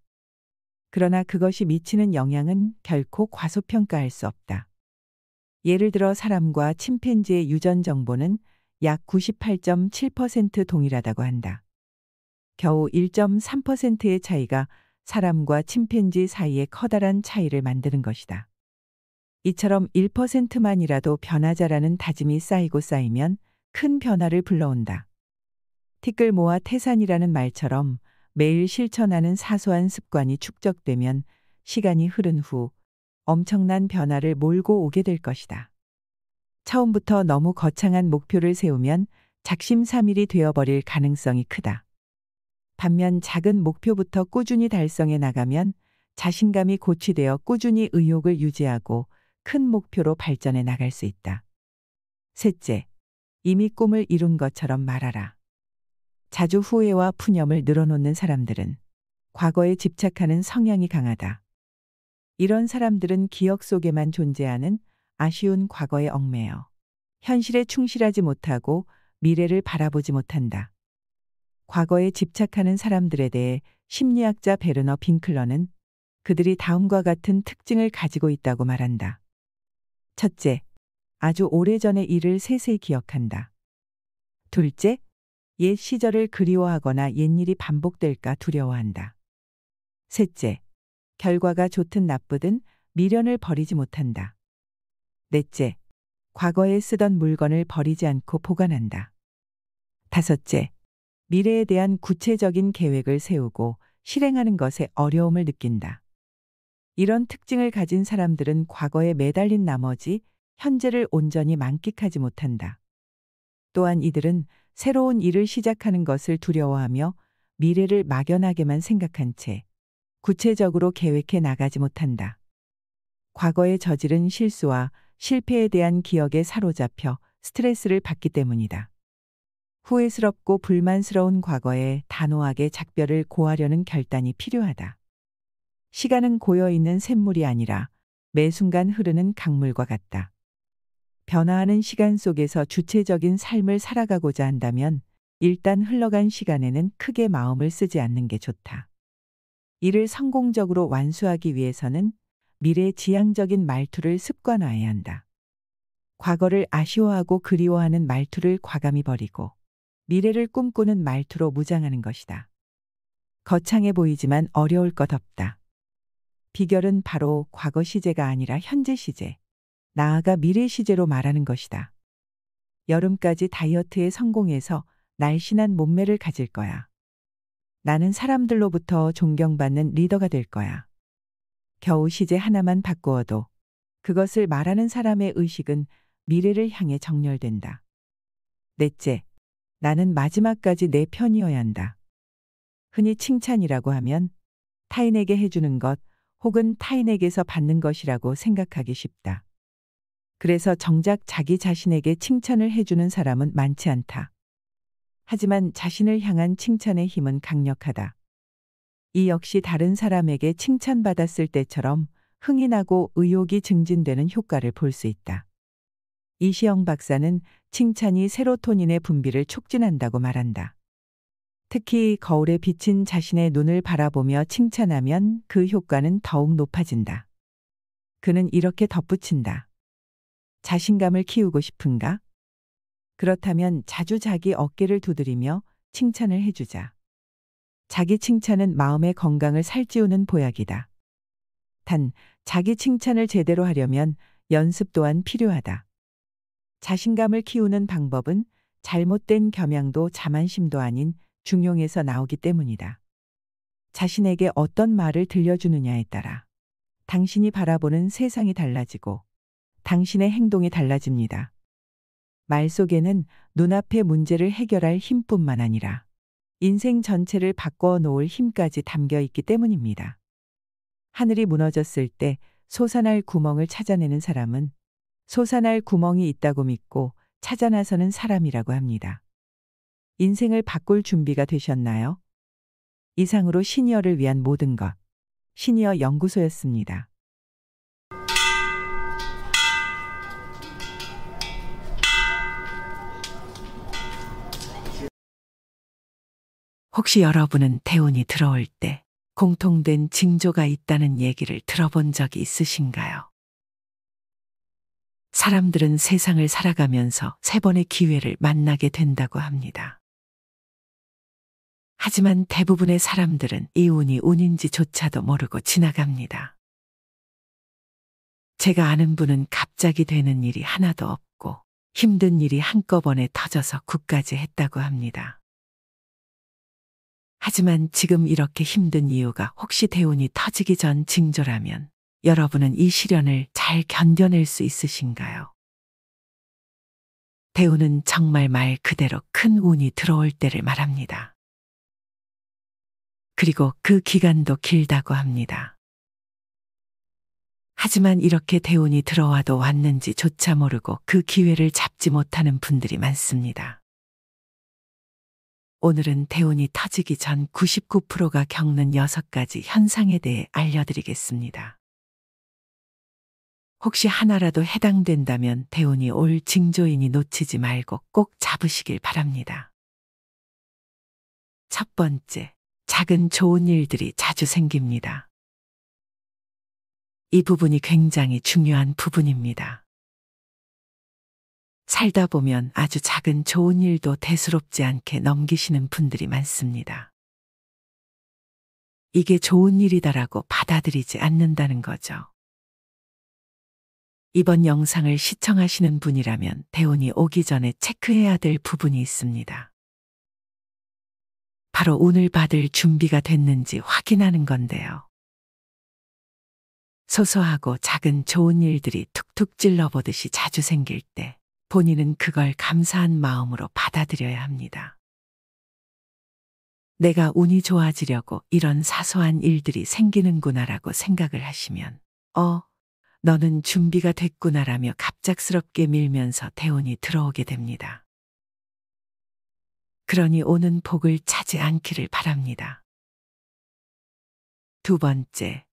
그러나 그것이 미치는 영향은 결코 과소평가할 수 없다. 예를 들어 사람과 침팬지의 유전 정보는 약 98.7% 동일하다고 한다. 겨우 1.3%의 차이가 사람과 침팬지 사이에 커다란 차이를 만드는 것이다. 이처럼 1%만이라도 변하자라는 다짐이 쌓이고 쌓이면 큰 변화를 불러온다. 티끌 모아 태산이라는 말처럼 매일 실천하는 사소한 습관이 축적되면 시간이 흐른 후 엄청난 변화를 몰고 오게 될 것이다. 처음부터 너무 거창한 목표를 세우면 작심삼일이 되어버릴 가능성이 크다. 반면 작은 목표부터 꾸준히 달성해 나가면 자신감이 고취되어 꾸준히 의욕을 유지하고 큰 목표로 발전해 나갈 수 있다. 셋째, 이미 꿈을 이룬 것처럼 말하라. 자주 후회와 푸념을 늘어놓는 사람들은 과거에 집착하는 성향이 강하다. 이런 사람들은 기억 속에만 존재하는 아쉬운 과거에 얽매여 현실에 충실하지 못하고 미래를 바라보지 못한다. 과거에 집착하는 사람들에 대해 심리학자 베르너 빙클러는 그들이 다음과 같은 특징을 가지고 있다고 말한다. 첫째, 아주 오래전의 일을 세세히 기억한다. 둘째, 옛 시절을 그리워하거나 옛일이 반복될까 두려워한다. 셋째, 결과가 좋든 나쁘든 미련을 버리지 못한다. 넷째, 과거에 쓰던 물건을 버리지 않고 보관한다. 다섯째, 미래에 대한 구체적인 계획을 세우고 실행하는 것에 어려움을 느낀다. 이런 특징을 가진 사람들은 과거에 매달린 나머지 현재를 온전히 만끽하지 못한다. 또한 이들은 새로운 일을 시작하는 것을 두려워하며 미래를 막연하게만 생각한 채 구체적으로 계획해 나가지 못한다. 과거에 저지른 실수와 실패에 대한 기억에 사로잡혀 스트레스를 받기 때문이다. 후회스럽고 불만스러운 과거에 단호하게 작별을 고하려는 결단이 필요하다. 시간은 고여있는 샘물이 아니라 매 순간 흐르는 강물과 같다. 변화하는 시간 속에서 주체적인 삶을 살아가고자 한다면 일단 흘러간 시간에는 크게 마음을 쓰지 않는 게 좋다. 이를 성공적으로 완수하기 위해서는 미래지향적인 말투를 습관화해야 한다. 과거를 아쉬워하고 그리워하는 말투를 과감히 버리고 미래를 꿈꾸는 말투로 무장하는 것이다. 거창해 보이지만 어려울 것 없다. 비결은 바로 과거 시제가 아니라 현재 시제, 나아가 미래 시제로 말하는 것이다. 여름까지 다이어트에 성공해서 날씬한 몸매를 가질 거야. 나는 사람들로부터 존경받는 리더가 될 거야. 겨우 시제 하나만 바꾸어도 그것을 말하는 사람의 의식은 미래를 향해 정렬된다. 넷째, 나는 마지막까지 내 편이어야 한다. 흔히 칭찬이라고 하면 타인에게 해주는 것 혹은 타인에게서 받는 것이라고 생각하기 쉽다. 그래서 정작 자기 자신에게 칭찬을 해주는 사람은 많지 않다. 하지만 자신을 향한 칭찬의 힘은 강력하다. 이 역시 다른 사람에게 칭찬받았을 때처럼 흥이 나고 의욕이 증진되는 효과를 볼 수 있다. 이시영 박사는 칭찬이 세로토닌의 분비를 촉진한다고 말한다. 특히 거울에 비친 자신의 눈을 바라보며 칭찬하면 그 효과는 더욱 높아진다. 그는 이렇게 덧붙인다. 자신감을 키우고 싶은가? 그렇다면 자주 자기 어깨를 두드리며 칭찬을 해주자. 자기 칭찬은 마음의 건강을 살찌우는 보약이다. 단, 자기 칭찬을 제대로 하려면 연습 또한 필요하다. 자신감을 키우는 방법은 잘못된 겸양도 자만심도 아닌 중용에서 나오기 때문이다. 자신에게 어떤 말을 들려주느냐에 따라 당신이 바라보는 세상이 달라지고 당신의 행동이 달라집니다. 말 속에는 눈앞의 문제를 해결할 힘뿐만 아니라 인생 전체를 바꿔 놓을 힘까지 담겨 있기 때문입니다. 하늘이 무너졌을 때 솟아날 구멍을 찾아내는 사람은 솟아날 구멍이 있다고 믿고 찾아 나서는 사람이라고 합니다. 인생을 바꿀 준비가 되셨나요? 이상으로 시니어를 위한 모든 것, 시니어 연구소였습니다. 혹시 여러분은 대운이 들어올 때 공통된 징조가 있다는 얘기를 들어본 적이 있으신가요? 사람들은 세상을 살아가면서 세 번의 기회를 만나게 된다고 합니다. 하지만 대부분의 사람들은 이 운이 운인지조차도 모르고 지나갑니다. 제가 아는 분은 갑자기 되는 일이 하나도 없고 힘든 일이 한꺼번에 터져서 굿까지 했다고 합니다. 하지만 지금 이렇게 힘든 이유가 혹시 대운이 터지기 전 징조라면 여러분은 이 시련을 잘 견뎌낼 수 있으신가요? 대운은 정말 말 그대로 큰 운이 들어올 때를 말합니다. 그리고 그 기간도 길다고 합니다. 하지만 이렇게 대운이 들어와도 왔는지조차 모르고 그 기회를 잡지 못하는 분들이 많습니다. 오늘은 대운이 터지기 전 99%가 겪는 6가지 현상에 대해 알려드리겠습니다. 혹시 하나라도 해당된다면 대운이 올 징조이니 놓치지 말고 꼭 잡으시길 바랍니다. 첫 번째, 작은 좋은 일들이 자주 생깁니다. 이 부분이 굉장히 중요한 부분입니다. 살다 보면 아주 작은 좋은 일도 대수롭지 않게 넘기시는 분들이 많습니다. 이게 좋은 일이다라고 받아들이지 않는다는 거죠. 이번 영상을 시청하시는 분이라면 대운이 오기 전에 체크해야 될 부분이 있습니다. 바로 운을 받을 준비가 됐는지 확인하는 건데요. 소소하고 작은 좋은 일들이 툭툭 찔러보듯이 자주 생길 때 본인은 그걸 감사한 마음으로 받아들여야 합니다. 내가 운이 좋아지려고 이런 사소한 일들이 생기는구나라고 생각을 하시면 너는 준비가 됐구나라며 갑작스럽게 밀면서 대운이 들어오게 됩니다. 그러니 오는 복을 차지 않기를 바랍니다. 두 번째,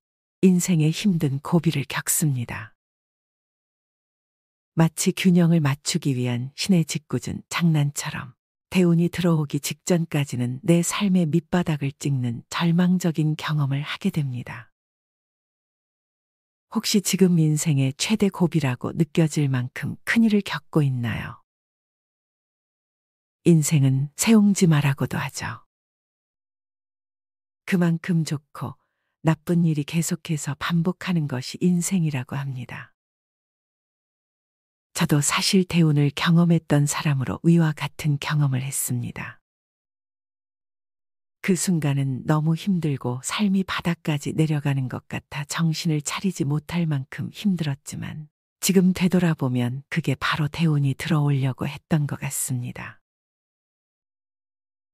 인생의 힘든 고비를 겪습니다. 마치 균형을 맞추기 위한 신의 짓궂은 장난처럼 대운이 들어오기 직전까지는 내 삶의 밑바닥을 찍는 절망적인 경험을 하게 됩니다. 혹시 지금 인생의 최대 고비라고 느껴질 만큼 큰일을 겪고 있나요? 인생은 세옹지마라고도 하죠. 그만큼 좋고 나쁜 일이 계속해서 반복하는 것이 인생이라고 합니다. 저도 사실 대운을 경험했던 사람으로 위와 같은 경험을 했습니다. 그 순간은 너무 힘들고 삶이 바닥까지 내려가는 것 같아 정신을 차리지 못할 만큼 힘들었지만 지금 되돌아보면 그게 바로 대운이 들어오려고 했던 것 같습니다.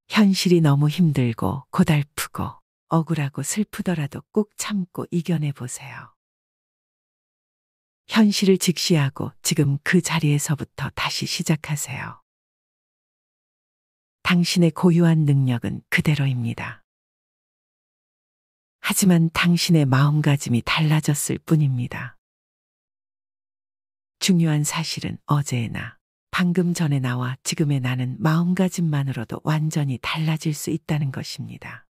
현실이 너무 힘들고 고달프고 억울하고 슬프더라도 꼭 참고 이겨내 보세요. 현실을 직시하고 지금 그 자리에서부터 다시 시작하세요. 당신의 고유한 능력은 그대로입니다. 하지만 당신의 마음가짐이 달라졌을 뿐입니다. 중요한 사실은 어제나 방금 전에 나와 지금의 나는 마음가짐만으로도 완전히 달라질 수 있다는 것입니다.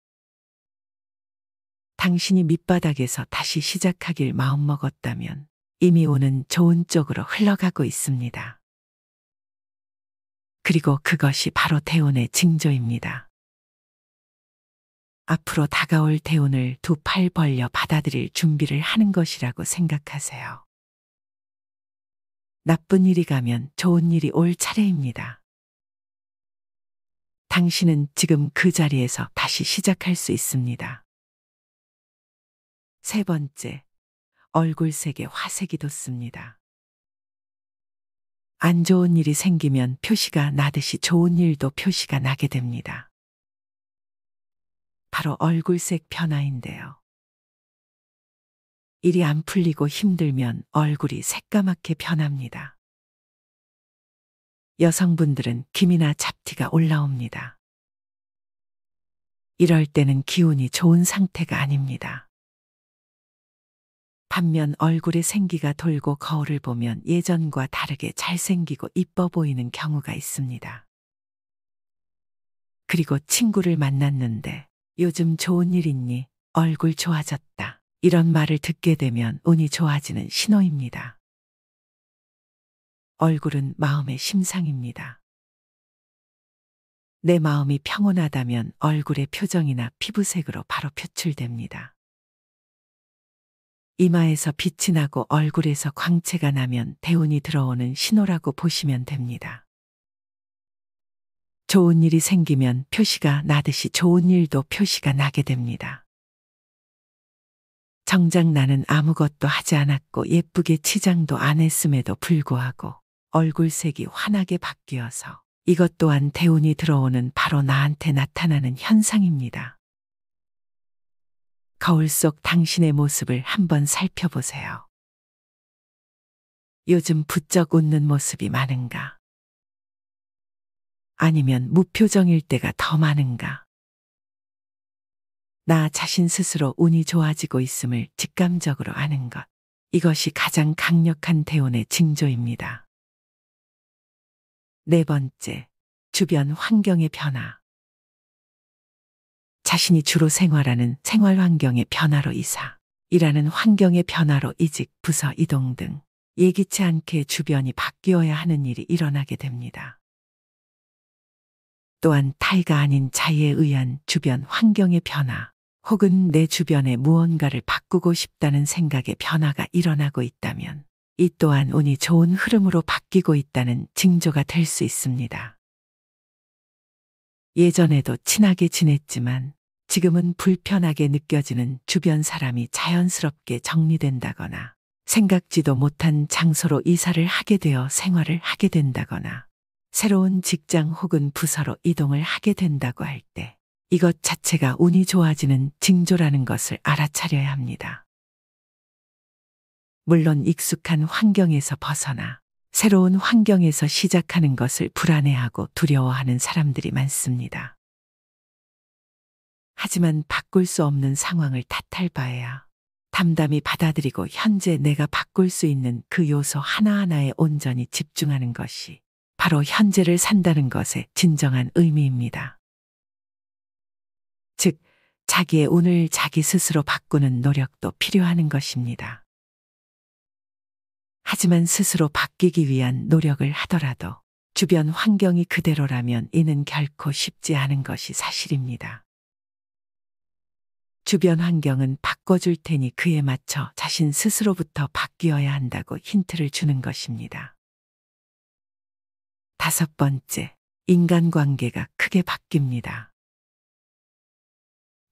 당신이 밑바닥에서 다시 시작하길 마음먹었다면 이미 오는 좋은 쪽으로 흘러가고 있습니다. 그리고 그것이 바로 대운의 징조입니다. 앞으로 다가올 대운을 두 팔 벌려 받아들일 준비를 하는 것이라고 생각하세요. 나쁜 일이 가면 좋은 일이 올 차례입니다. 당신은 지금 그 자리에서 다시 시작할 수 있습니다. 세 번째, 얼굴색에 화색이 돋습니다. 안 좋은 일이 생기면 표시가 나듯이 좋은 일도 표시가 나게 됩니다. 바로 얼굴색 변화인데요. 일이 안 풀리고 힘들면 얼굴이 새까맣게 변합니다. 여성분들은 기미나 잡티가 올라옵니다. 이럴 때는 기운이 좋은 상태가 아닙니다. 반면 얼굴에 생기가 돌고 거울을 보면 예전과 다르게 잘생기고 이뻐 보이는 경우가 있습니다. 그리고 친구를 만났는데 요즘 좋은 일 있니? 얼굴 좋아졌다. 이런 말을 듣게 되면 운이 좋아지는 신호입니다. 얼굴은 마음의 심상입니다. 내 마음이 평온하다면 얼굴의 표정이나 피부색으로 바로 표출됩니다. 이마에서 빛이 나고 얼굴에서 광채가 나면 대운이 들어오는 신호라고 보시면 됩니다. 좋은 일이 생기면 표시가 나듯이 좋은 일도 표시가 나게 됩니다. 정작 나는 아무것도 하지 않았고 예쁘게 치장도 안 했음에도 불구하고 얼굴색이 환하게 바뀌어서 이것 또한 대운이 들어오는 바로 나한테 나타나는 현상입니다. 거울 속 당신의 모습을 한번 살펴보세요. 요즘 부쩍 웃는 모습이 많은가? 아니면 무표정일 때가 더 많은가? 나 자신 스스로 운이 좋아지고 있음을 직감적으로 아는 것. 이것이 가장 강력한 대운의 징조입니다. 네 번째, 주변 환경의 변화. 자신이 주로 생활하는 생활 환경의 변화로 이사, 일하는 환경의 변화로 이직, 부서 이동 등 예기치 않게 주변이 바뀌어야 하는 일이 일어나게 됩니다. 또한 타의가 아닌 자의에 의한 주변 환경의 변화, 혹은 내 주변에 무언가를 바꾸고 싶다는 생각의 변화가 일어나고 있다면 이 또한 운이 좋은 흐름으로 바뀌고 있다는 징조가 될 수 있습니다. 예전에도 친하게 지냈지만 지금은 불편하게 느껴지는 주변 사람이 자연스럽게 정리된다거나 생각지도 못한 장소로 이사를 하게 되어 생활을 하게 된다거나 새로운 직장 혹은 부서로 이동을 하게 된다고 할 때 이것 자체가 운이 좋아지는 징조라는 것을 알아차려야 합니다. 물론 익숙한 환경에서 벗어나 새로운 환경에서 시작하는 것을 불안해하고 두려워하는 사람들이 많습니다. 하지만 바꿀 수 없는 상황을 탓할 바에야 담담히 받아들이고 현재 내가 바꿀 수 있는 그 요소 하나하나에 온전히 집중하는 것이 바로 현재를 산다는 것의 진정한 의미입니다. 즉, 자기의 운을 자기 스스로 바꾸는 노력도 필요한 것입니다. 하지만 스스로 바뀌기 위한 노력을 하더라도 주변 환경이 그대로라면 이는 결코 쉽지 않은 것이 사실입니다. 주변 환경은 바꿔줄 테니 그에 맞춰 자신 스스로부터 바뀌어야 한다고 힌트를 주는 것입니다. 다섯 번째, 인간관계가 크게 바뀝니다.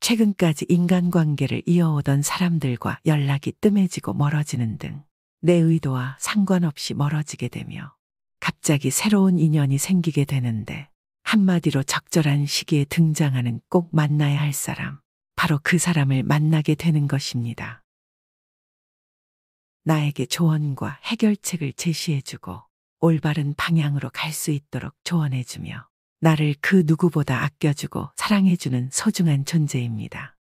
최근까지 인간관계를 이어오던 사람들과 연락이 뜸해지고 멀어지는 등 내 의도와 상관없이 멀어지게 되며 갑자기 새로운 인연이 생기게 되는데 한마디로 적절한 시기에 등장하는 꼭 만나야 할 사람, 바로 그 사람을 만나게 되는 것입니다. 나에게 조언과 해결책을 제시해주고 올바른 방향으로 갈 수 있도록 조언해주며 나를 그 누구보다 아껴주고 사랑해주는 소중한 존재입니다.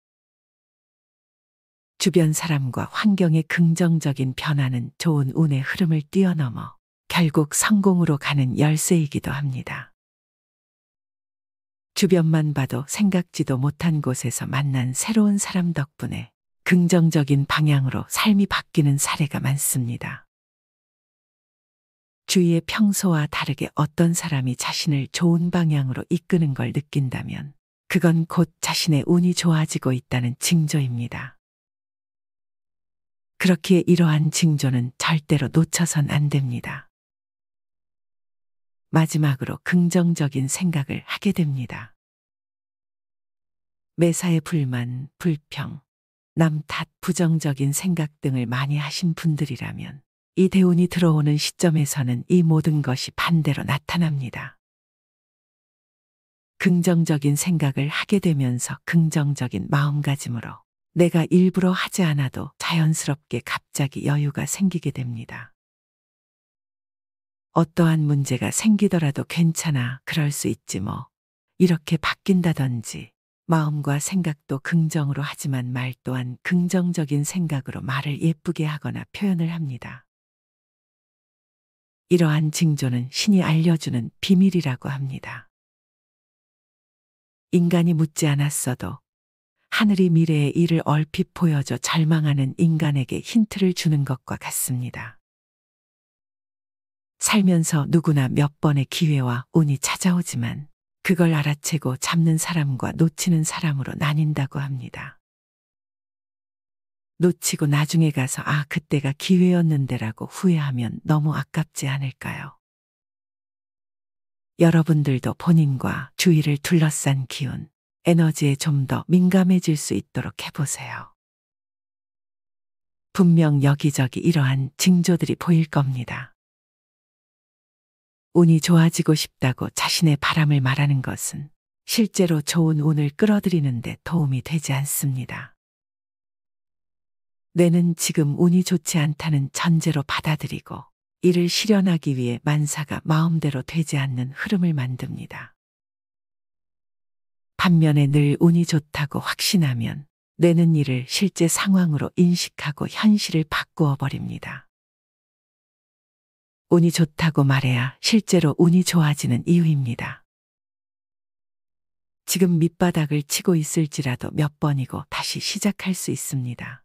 주변 사람과 환경의 긍정적인 변화는 좋은 운의 흐름을 뛰어넘어 결국 성공으로 가는 열쇠이기도 합니다. 주변만 봐도 생각지도 못한 곳에서 만난 새로운 사람 덕분에 긍정적인 방향으로 삶이 바뀌는 사례가 많습니다. 주위의 평소와 다르게 어떤 사람이 자신을 좋은 방향으로 이끄는 걸 느낀다면 그건 곧 자신의 운이 좋아지고 있다는 징조입니다. 그렇기에 이러한 징조는 절대로 놓쳐선 안 됩니다. 마지막으로 긍정적인 생각을 하게 됩니다. 매사에 불만, 불평, 남 탓, 부정적인 생각 등을 많이 하신 분들이라면 이 대운이 들어오는 시점에서는 이 모든 것이 반대로 나타납니다. 긍정적인 생각을 하게 되면서 긍정적인 마음가짐으로 내가 일부러 하지 않아도 자연스럽게 갑자기 여유가 생기게 됩니다. 어떠한 문제가 생기더라도 괜찮아, 그럴 수 있지 뭐. 이렇게 바뀐다든지 마음과 생각도 긍정으로 하지만 말 또한 긍정적인 생각으로 말을 예쁘게 하거나 표현을 합니다. 이러한 징조는 신이 알려주는 비밀이라고 합니다. 인간이 묻지 않았어도 하늘이 미래의 일을 얼핏 보여줘 절망하는 인간에게 힌트를 주는 것과 같습니다. 살면서 누구나 몇 번의 기회와 운이 찾아오지만 그걸 알아채고 잡는 사람과 놓치는 사람으로 나뉜다고 합니다. 놓치고 나중에 가서 아, 그때가 기회였는데라고 후회하면 너무 아깝지 않을까요? 여러분들도 본인과 주위를 둘러싼 기운, 에너지에 좀 더 민감해질 수 있도록 해보세요. 분명 여기저기 이러한 징조들이 보일 겁니다. 운이 좋아지고 싶다고 자신의 바람을 말하는 것은 실제로 좋은 운을 끌어들이는 데 도움이 되지 않습니다. 뇌는 지금 운이 좋지 않다는 전제로 받아들이고 이를 실현하기 위해 만사가 마음대로 되지 않는 흐름을 만듭니다. 반면에 늘 운이 좋다고 확신하면 뇌는 이를 실제 상황으로 인식하고 현실을 바꾸어 버립니다. 운이 좋다고 말해야 실제로 운이 좋아지는 이유입니다. 지금 밑바닥을 치고 있을지라도 몇 번이고 다시 시작할 수 있습니다.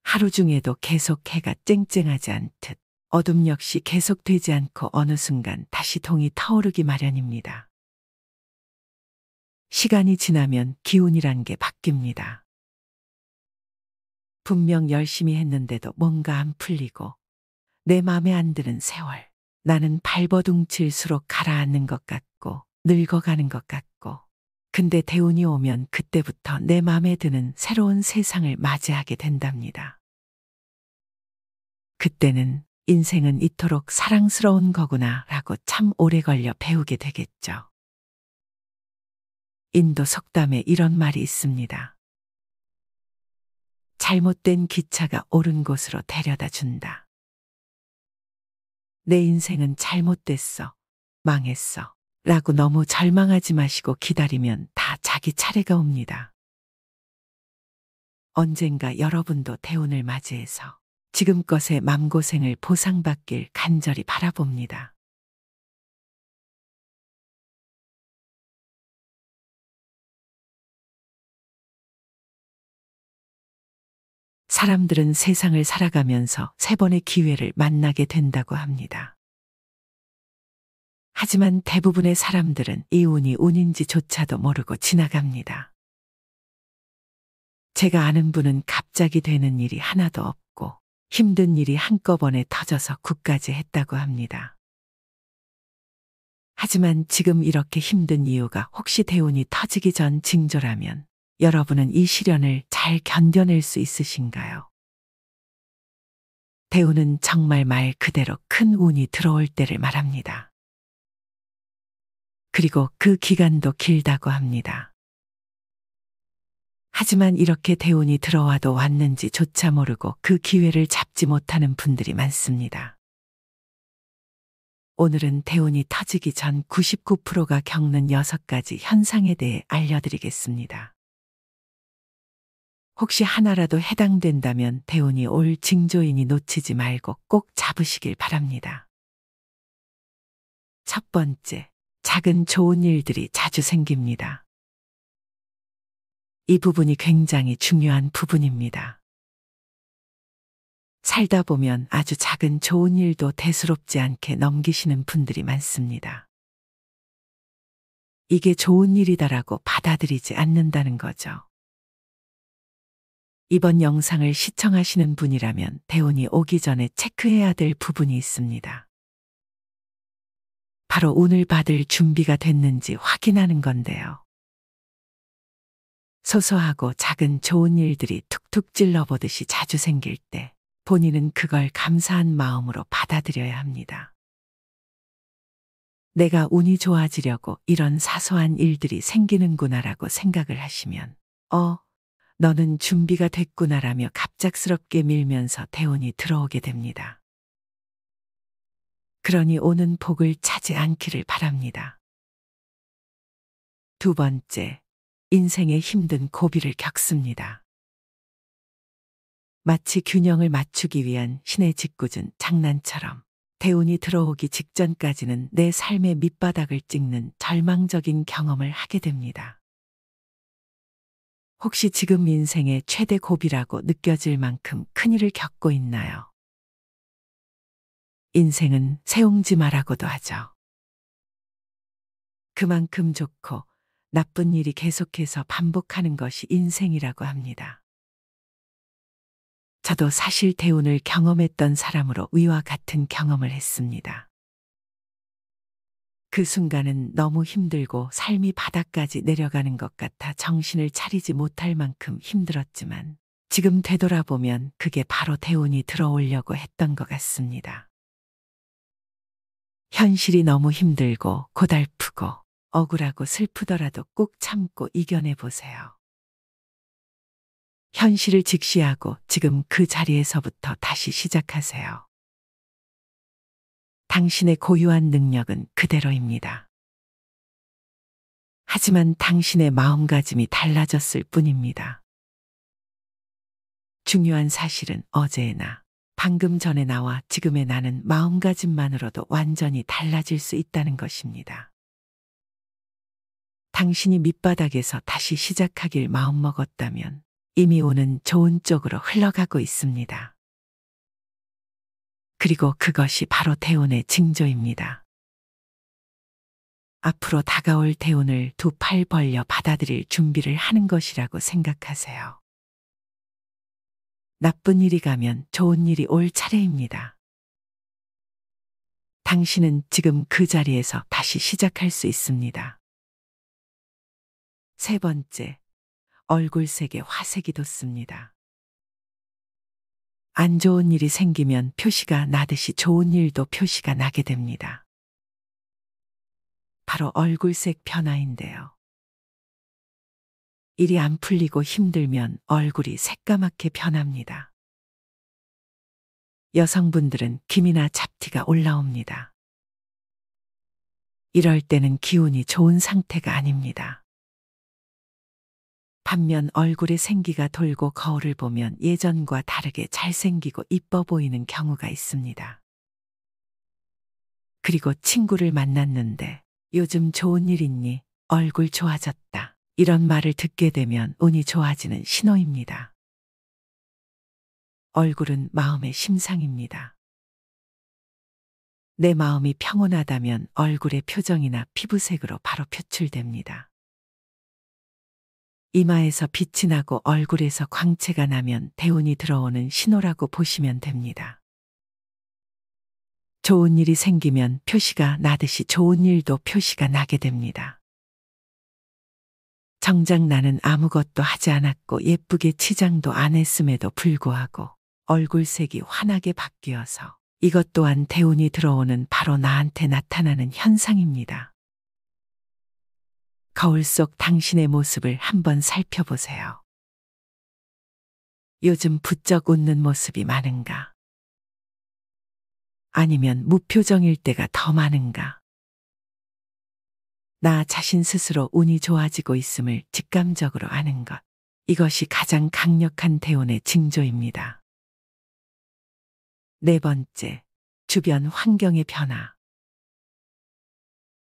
하루 중에도 계속 해가 쨍쨍하지 않듯 어둠 역시 계속되지 않고 어느 순간 다시 동이 타오르기 마련입니다. 시간이 지나면 기운이란 게 바뀝니다. 분명 열심히 했는데도 뭔가 안 풀리고 내 맘에 안 드는 세월, 나는 발버둥칠수록 가라앉는 것 같고 늙어가는 것 같고 근데 대운이 오면 그때부터 내 맘에 드는 새로운 세상을 맞이하게 된답니다. 그때는 인생은 이토록 사랑스러운 거구나 라고 참 오래 걸려 배우게 되겠죠. 인도 속담에 이런 말이 있습니다. 잘못된 기차가 옳은 곳으로 데려다 준다. 내 인생은 잘못됐어, 망했어 라고 너무 절망하지 마시고 기다리면 다 자기 차례가 옵니다. 언젠가 여러분도 대운을 맞이해서 지금껏의 맘고생을 보상받길 간절히 바라봅니다. 사람들은 세상을 살아가면서 3번의 기회를 만나게 된다고 합니다. 하지만 대부분의 사람들은 이 운이 운인지조차도 모르고 지나갑니다. 제가 아는 분은 갑자기 되는 일이 하나도 없고 힘든 일이 한꺼번에 터져서 굿까지 했다고 합니다. 하지만 지금 이렇게 힘든 이유가 혹시 대운이 터지기 전 징조라면 여러분은 이 시련을 잘 견뎌낼 수 있으신가요? 대운은 정말 말 그대로 큰 운이 들어올 때를 말합니다. 그리고 그 기간도 길다고 합니다. 하지만 이렇게 대운이 들어와도 왔는지조차 모르고 그 기회를 잡지 못하는 분들이 많습니다. 오늘은 대운이 터지기 전 99%가 겪는 6가지 현상에 대해 알려드리겠습니다. 혹시 하나라도 해당된다면 대운이 올 징조이니 놓치지 말고 꼭 잡으시길 바랍니다. 첫 번째, 작은 좋은 일들이 자주 생깁니다. 이 부분이 굉장히 중요한 부분입니다. 살다 보면 아주 작은 좋은 일도 대수롭지 않게 넘기시는 분들이 많습니다. 이게 좋은 일이다라고 받아들이지 않는다는 거죠. 이번 영상을 시청하시는 분이라면 대운이 오기 전에 체크해야 될 부분이 있습니다. 바로 운을 받을 준비가 됐는지 확인하는 건데요. 소소하고 작은 좋은 일들이 툭툭 찔러보듯이 자주 생길 때 본인은 그걸 감사한 마음으로 받아들여야 합니다. 내가 운이 좋아지려고 이런 사소한 일들이 생기는구나라고 생각을 하시면 너는 준비가 됐구나라며 갑작스럽게 밀면서 대운이 들어오게 됩니다. 그러니 오는 복을 차지 않기를 바랍니다. 두 번째, 인생의 힘든 고비를 겪습니다. 마치 균형을 맞추기 위한 신의 짓궂은 장난처럼 대운이 들어오기 직전까지는 내 삶의 밑바닥을 찍는 절망적인 경험을 하게 됩니다. 혹시 지금 인생의 최대 고비라고 느껴질 만큼 큰일을 겪고 있나요? 인생은 세옹지마라고도 하죠. 그만큼 좋고 나쁜 일이 계속해서 반복하는 것이 인생이라고 합니다. 저도 사실 대운을 경험했던 사람으로 위와 같은 경험을 했습니다. 그 순간은 너무 힘들고 삶이 바닥까지 내려가는 것 같아 정신을 차리지 못할 만큼 힘들었지만 지금 되돌아보면 그게 바로 대운이 들어오려고 했던 것 같습니다. 현실이 너무 힘들고 고달프고 억울하고 슬프더라도 꼭 참고 이겨내 보세요. 현실을 직시하고 지금 그 자리에서부터 다시 시작하세요. 당신의 고유한 능력은 그대로입니다. 하지만 당신의 마음가짐이 달라졌을 뿐입니다. 중요한 사실은 어제의 나, 방금 전에 나와 지금의 나는 마음가짐만으로도 완전히 달라질 수 있다는 것입니다. 당신이 밑바닥에서 다시 시작하길 마음먹었다면 이미 오는 좋은 쪽으로 흘러가고 있습니다. 그리고 그것이 바로 대운의 징조입니다. 앞으로 다가올 대운을 두 팔 벌려 받아들일 준비를 하는 것이라고 생각하세요. 나쁜 일이 가면 좋은 일이 올 차례입니다. 당신은 지금 그 자리에서 다시 시작할 수 있습니다. 세 번째, 얼굴색에 화색이 돋습니다. 안 좋은 일이 생기면 표시가 나듯이 좋은 일도 표시가 나게 됩니다. 바로 얼굴색 변화인데요. 일이 안 풀리고 힘들면 얼굴이 새까맣게 변합니다. 여성분들은 기미나 잡티가 올라옵니다. 이럴 때는 기운이 좋은 상태가 아닙니다. 반면 얼굴에 생기가 돌고 거울을 보면 예전과 다르게 잘생기고 이뻐 보이는 경우가 있습니다. 그리고 친구를 만났는데 요즘 좋은 일 있니? 얼굴 좋아졌다. 이런 말을 듣게 되면 운이 좋아지는 신호입니다. 얼굴은 마음의 심상입니다. 내 마음이 평온하다면 얼굴의 표정이나 피부색으로 바로 표출됩니다. 이마에서 빛이 나고 얼굴에서 광채가 나면 대운이 들어오는 신호라고 보시면 됩니다. 좋은 일이 생기면 표시가 나듯이 좋은 일도 표시가 나게 됩니다. 정작 나는 아무것도 하지 않았고 예쁘게 치장도 안 했음에도 불구하고 얼굴색이 환하게 바뀌어서 이것 또한 대운이 들어오는 바로 나한테 나타나는 현상입니다. 거울 속 당신의 모습을 한번 살펴보세요. 요즘 부쩍 웃는 모습이 많은가? 아니면 무표정일 때가 더 많은가? 나 자신 스스로 운이 좋아지고 있음을 직감적으로 아는 것. 이것이 가장 강력한 대운의 징조입니다. 네 번째, 주변 환경의 변화.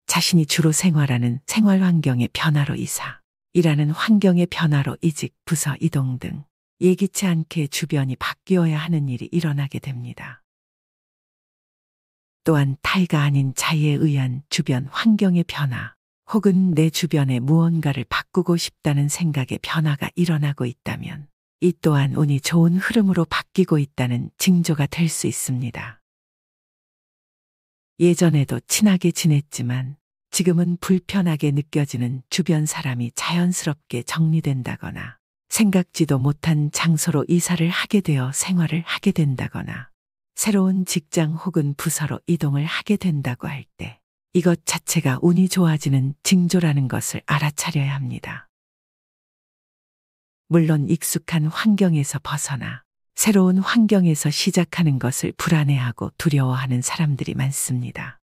자신이 주로 생활하는 생활 환경의 변화로 이사, 일하는 환경의 변화로 이직, 부서 이동 등 예기치 않게 주변이 바뀌어야 하는 일이 일어나게 됩니다. 또한 타의가 아닌 자의에 의한 주변 환경의 변화, 혹은 내 주변에 무언가를 바꾸고 싶다는 생각의 변화가 일어나고 있다면 이 또한 운이 좋은 흐름으로 바뀌고 있다는 징조가 될 수 있습니다. 예전에도 친하게 지냈지만 지금은 불편하게 느껴지는 주변 사람이 자연스럽게 정리된다거나 생각지도 못한 장소로 이사를 하게 되어 생활을 하게 된다거나 새로운 직장 혹은 부서로 이동을 하게 된다고 할 때 이것 자체가 운이 좋아지는 징조라는 것을 알아차려야 합니다. 물론 익숙한 환경에서 벗어나 새로운 환경에서 시작하는 것을 불안해하고 두려워하는 사람들이 많습니다.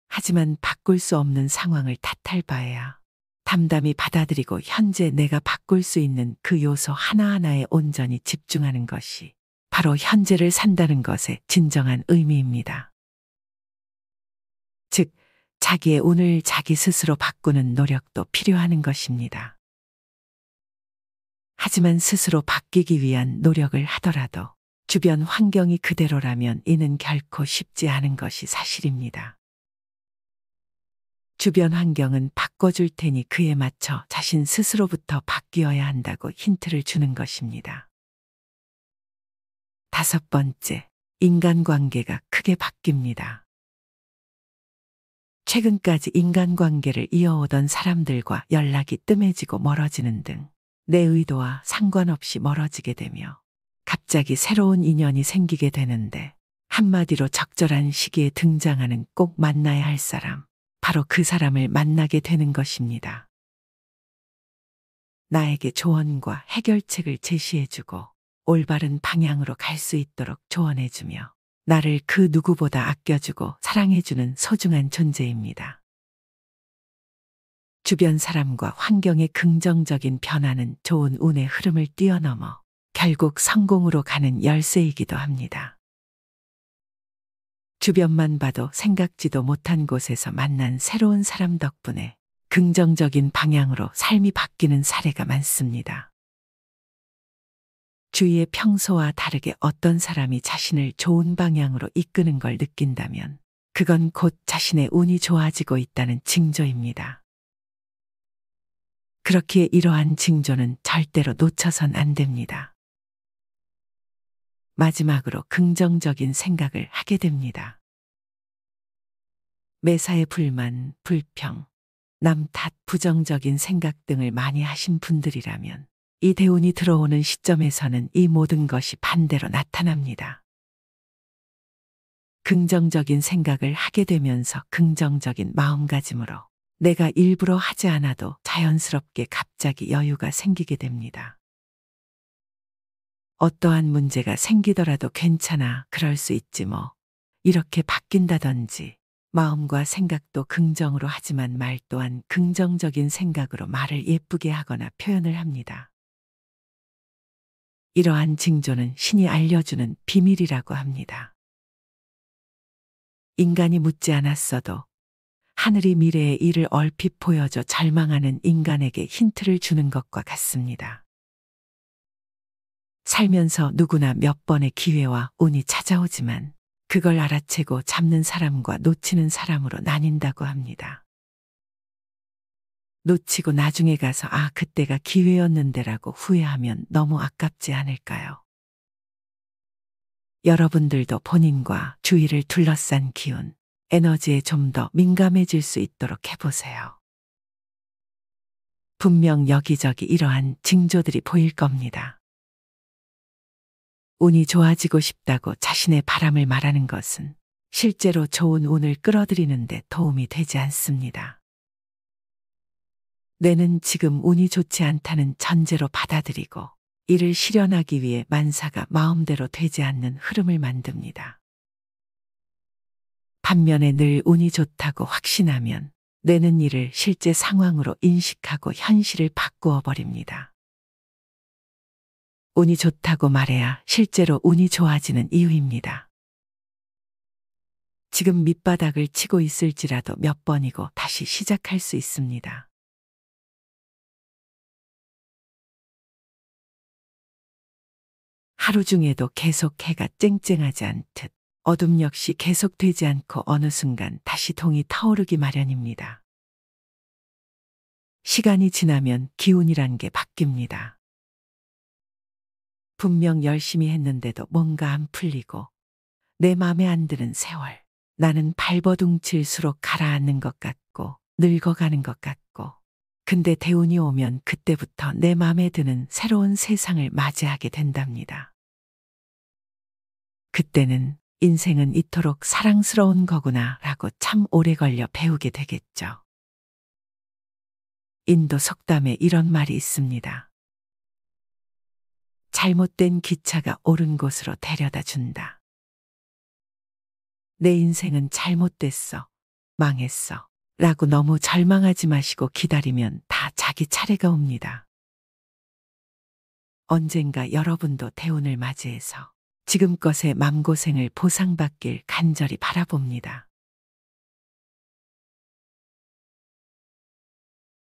하지만 바꿀 수 없는 상황을 탓할 바에야 담담히 받아들이고 현재 내가 바꿀 수 있는 그 요소 하나하나에 온전히 집중하는 것이 바로 현재를 산다는 것의 진정한 의미입니다. 즉, 자기의 운을 자기 스스로 바꾸는 노력도 필요하는 것입니다. 하지만 스스로 바뀌기 위한 노력을 하더라도 주변 환경이 그대로라면 이는 결코 쉽지 않은 것이 사실입니다. 주변 환경은 바꿔줄 테니 그에 맞춰 자신 스스로부터 바뀌어야 한다고 힌트를 주는 것입니다. 5번째, 인간관계가 크게 바뀝니다. 최근까지 인간관계를 이어오던 사람들과 연락이 뜸해지고 멀어지는 등 내 의도와 상관없이 멀어지게 되며 갑자기 새로운 인연이 생기게 되는데 한마디로 적절한 시기에 등장하는 꼭 만나야 할 사람, 바로 그 사람을 만나게 되는 것입니다. 나에게 조언과 해결책을 제시해주고 올바른 방향으로 갈 수 있도록 조언해주며 나를 그 누구보다 아껴주고 사랑해주는 소중한 존재입니다. 주변 사람과 환경의 긍정적인 변화는 좋은 운의 흐름을 뛰어넘어 결국 성공으로 가는 열쇠이기도 합니다. 주변만 봐도 생각지도 못한 곳에서 만난 새로운 사람 덕분에 긍정적인 방향으로 삶이 바뀌는 사례가 많습니다. 주위의 평소와 다르게 어떤 사람이 자신을 좋은 방향으로 이끄는 걸 느낀다면 그건 곧 자신의 운이 좋아지고 있다는 징조입니다. 그렇기에 이러한 징조는 절대로 놓쳐선 안 됩니다. 마지막으로 긍정적인 생각을 하게 됩니다. 매사에 불만, 불평, 남 탓, 부정적인 생각 등을 많이 하신 분들이라면 이 대운이 들어오는 시점에서는 이 모든 것이 반대로 나타납니다. 긍정적인 생각을 하게 되면서 긍정적인 마음가짐으로 내가 일부러 하지 않아도 자연스럽게 갑자기 여유가 생기게 됩니다. 어떠한 문제가 생기더라도 괜찮아, 그럴 수 있지 뭐. 이렇게 바뀐다든지 마음과 생각도 긍정으로 하지만 말 또한 긍정적인 생각으로 말을 예쁘게 하거나 표현을 합니다. 이러한 징조는 신이 알려주는 비밀이라고 합니다. 인간이 묻지 않았어도 하늘이 미래의 일을 얼핏 보여줘 절망하는 인간에게 힌트를 주는 것과 같습니다. 살면서 누구나 몇 번의 기회와 운이 찾아오지만 그걸 알아채고 잡는 사람과 놓치는 사람으로 나뉜다고 합니다. 놓치고 나중에 가서 아, 그때가 기회였는데라고 후회하면 너무 아깝지 않을까요? 여러분들도 본인과 주위를 둘러싼 기운, 에너지에 좀 더 민감해질 수 있도록 해보세요. 분명 여기저기 이러한 징조들이 보일 겁니다. 운이 좋아지고 싶다고 자신의 바람을 말하는 것은 실제로 좋은 운을 끌어들이는 데 도움이 되지 않습니다. 뇌는 지금 운이 좋지 않다는 전제로 받아들이고 이를 실현하기 위해 만사가 마음대로 되지 않는 흐름을 만듭니다. 반면에 늘 운이 좋다고 확신하면 뇌는 이를 실제 상황으로 인식하고 현실을 바꾸어 버립니다. 운이 좋다고 말해야 실제로 운이 좋아지는 이유입니다. 지금 밑바닥을 치고 있을지라도 몇 번이고 다시 시작할 수 있습니다. 하루 중에도 계속 해가 쨍쨍하지 않듯 어둠 역시 계속되지 않고 어느 순간 다시 동이 타오르기 마련입니다. 시간이 지나면 기운이란 게 바뀝니다. 분명 열심히 했는데도 뭔가 안 풀리고 내 맘에 안 드는 세월, 나는 발버둥칠수록 가라앉는 것 같고 늙어가는 것 같고 근데 대운이 오면 그때부터 내 맘에 드는 새로운 세상을 맞이하게 된답니다. 그때는 인생은 이토록 사랑스러운 거구나 라고 참 오래 걸려 배우게 되겠죠. 인도 속담에 이런 말이 있습니다. 잘못된 기차가 옳은 곳으로 데려다 준다. 내 인생은 잘못됐어, 망했어 라고 너무 절망하지 마시고 기다리면 다 자기 차례가 옵니다. 언젠가 여러분도 대운을 맞이해서 지금껏의 맘고생을 보상받길 간절히 바라봅니다.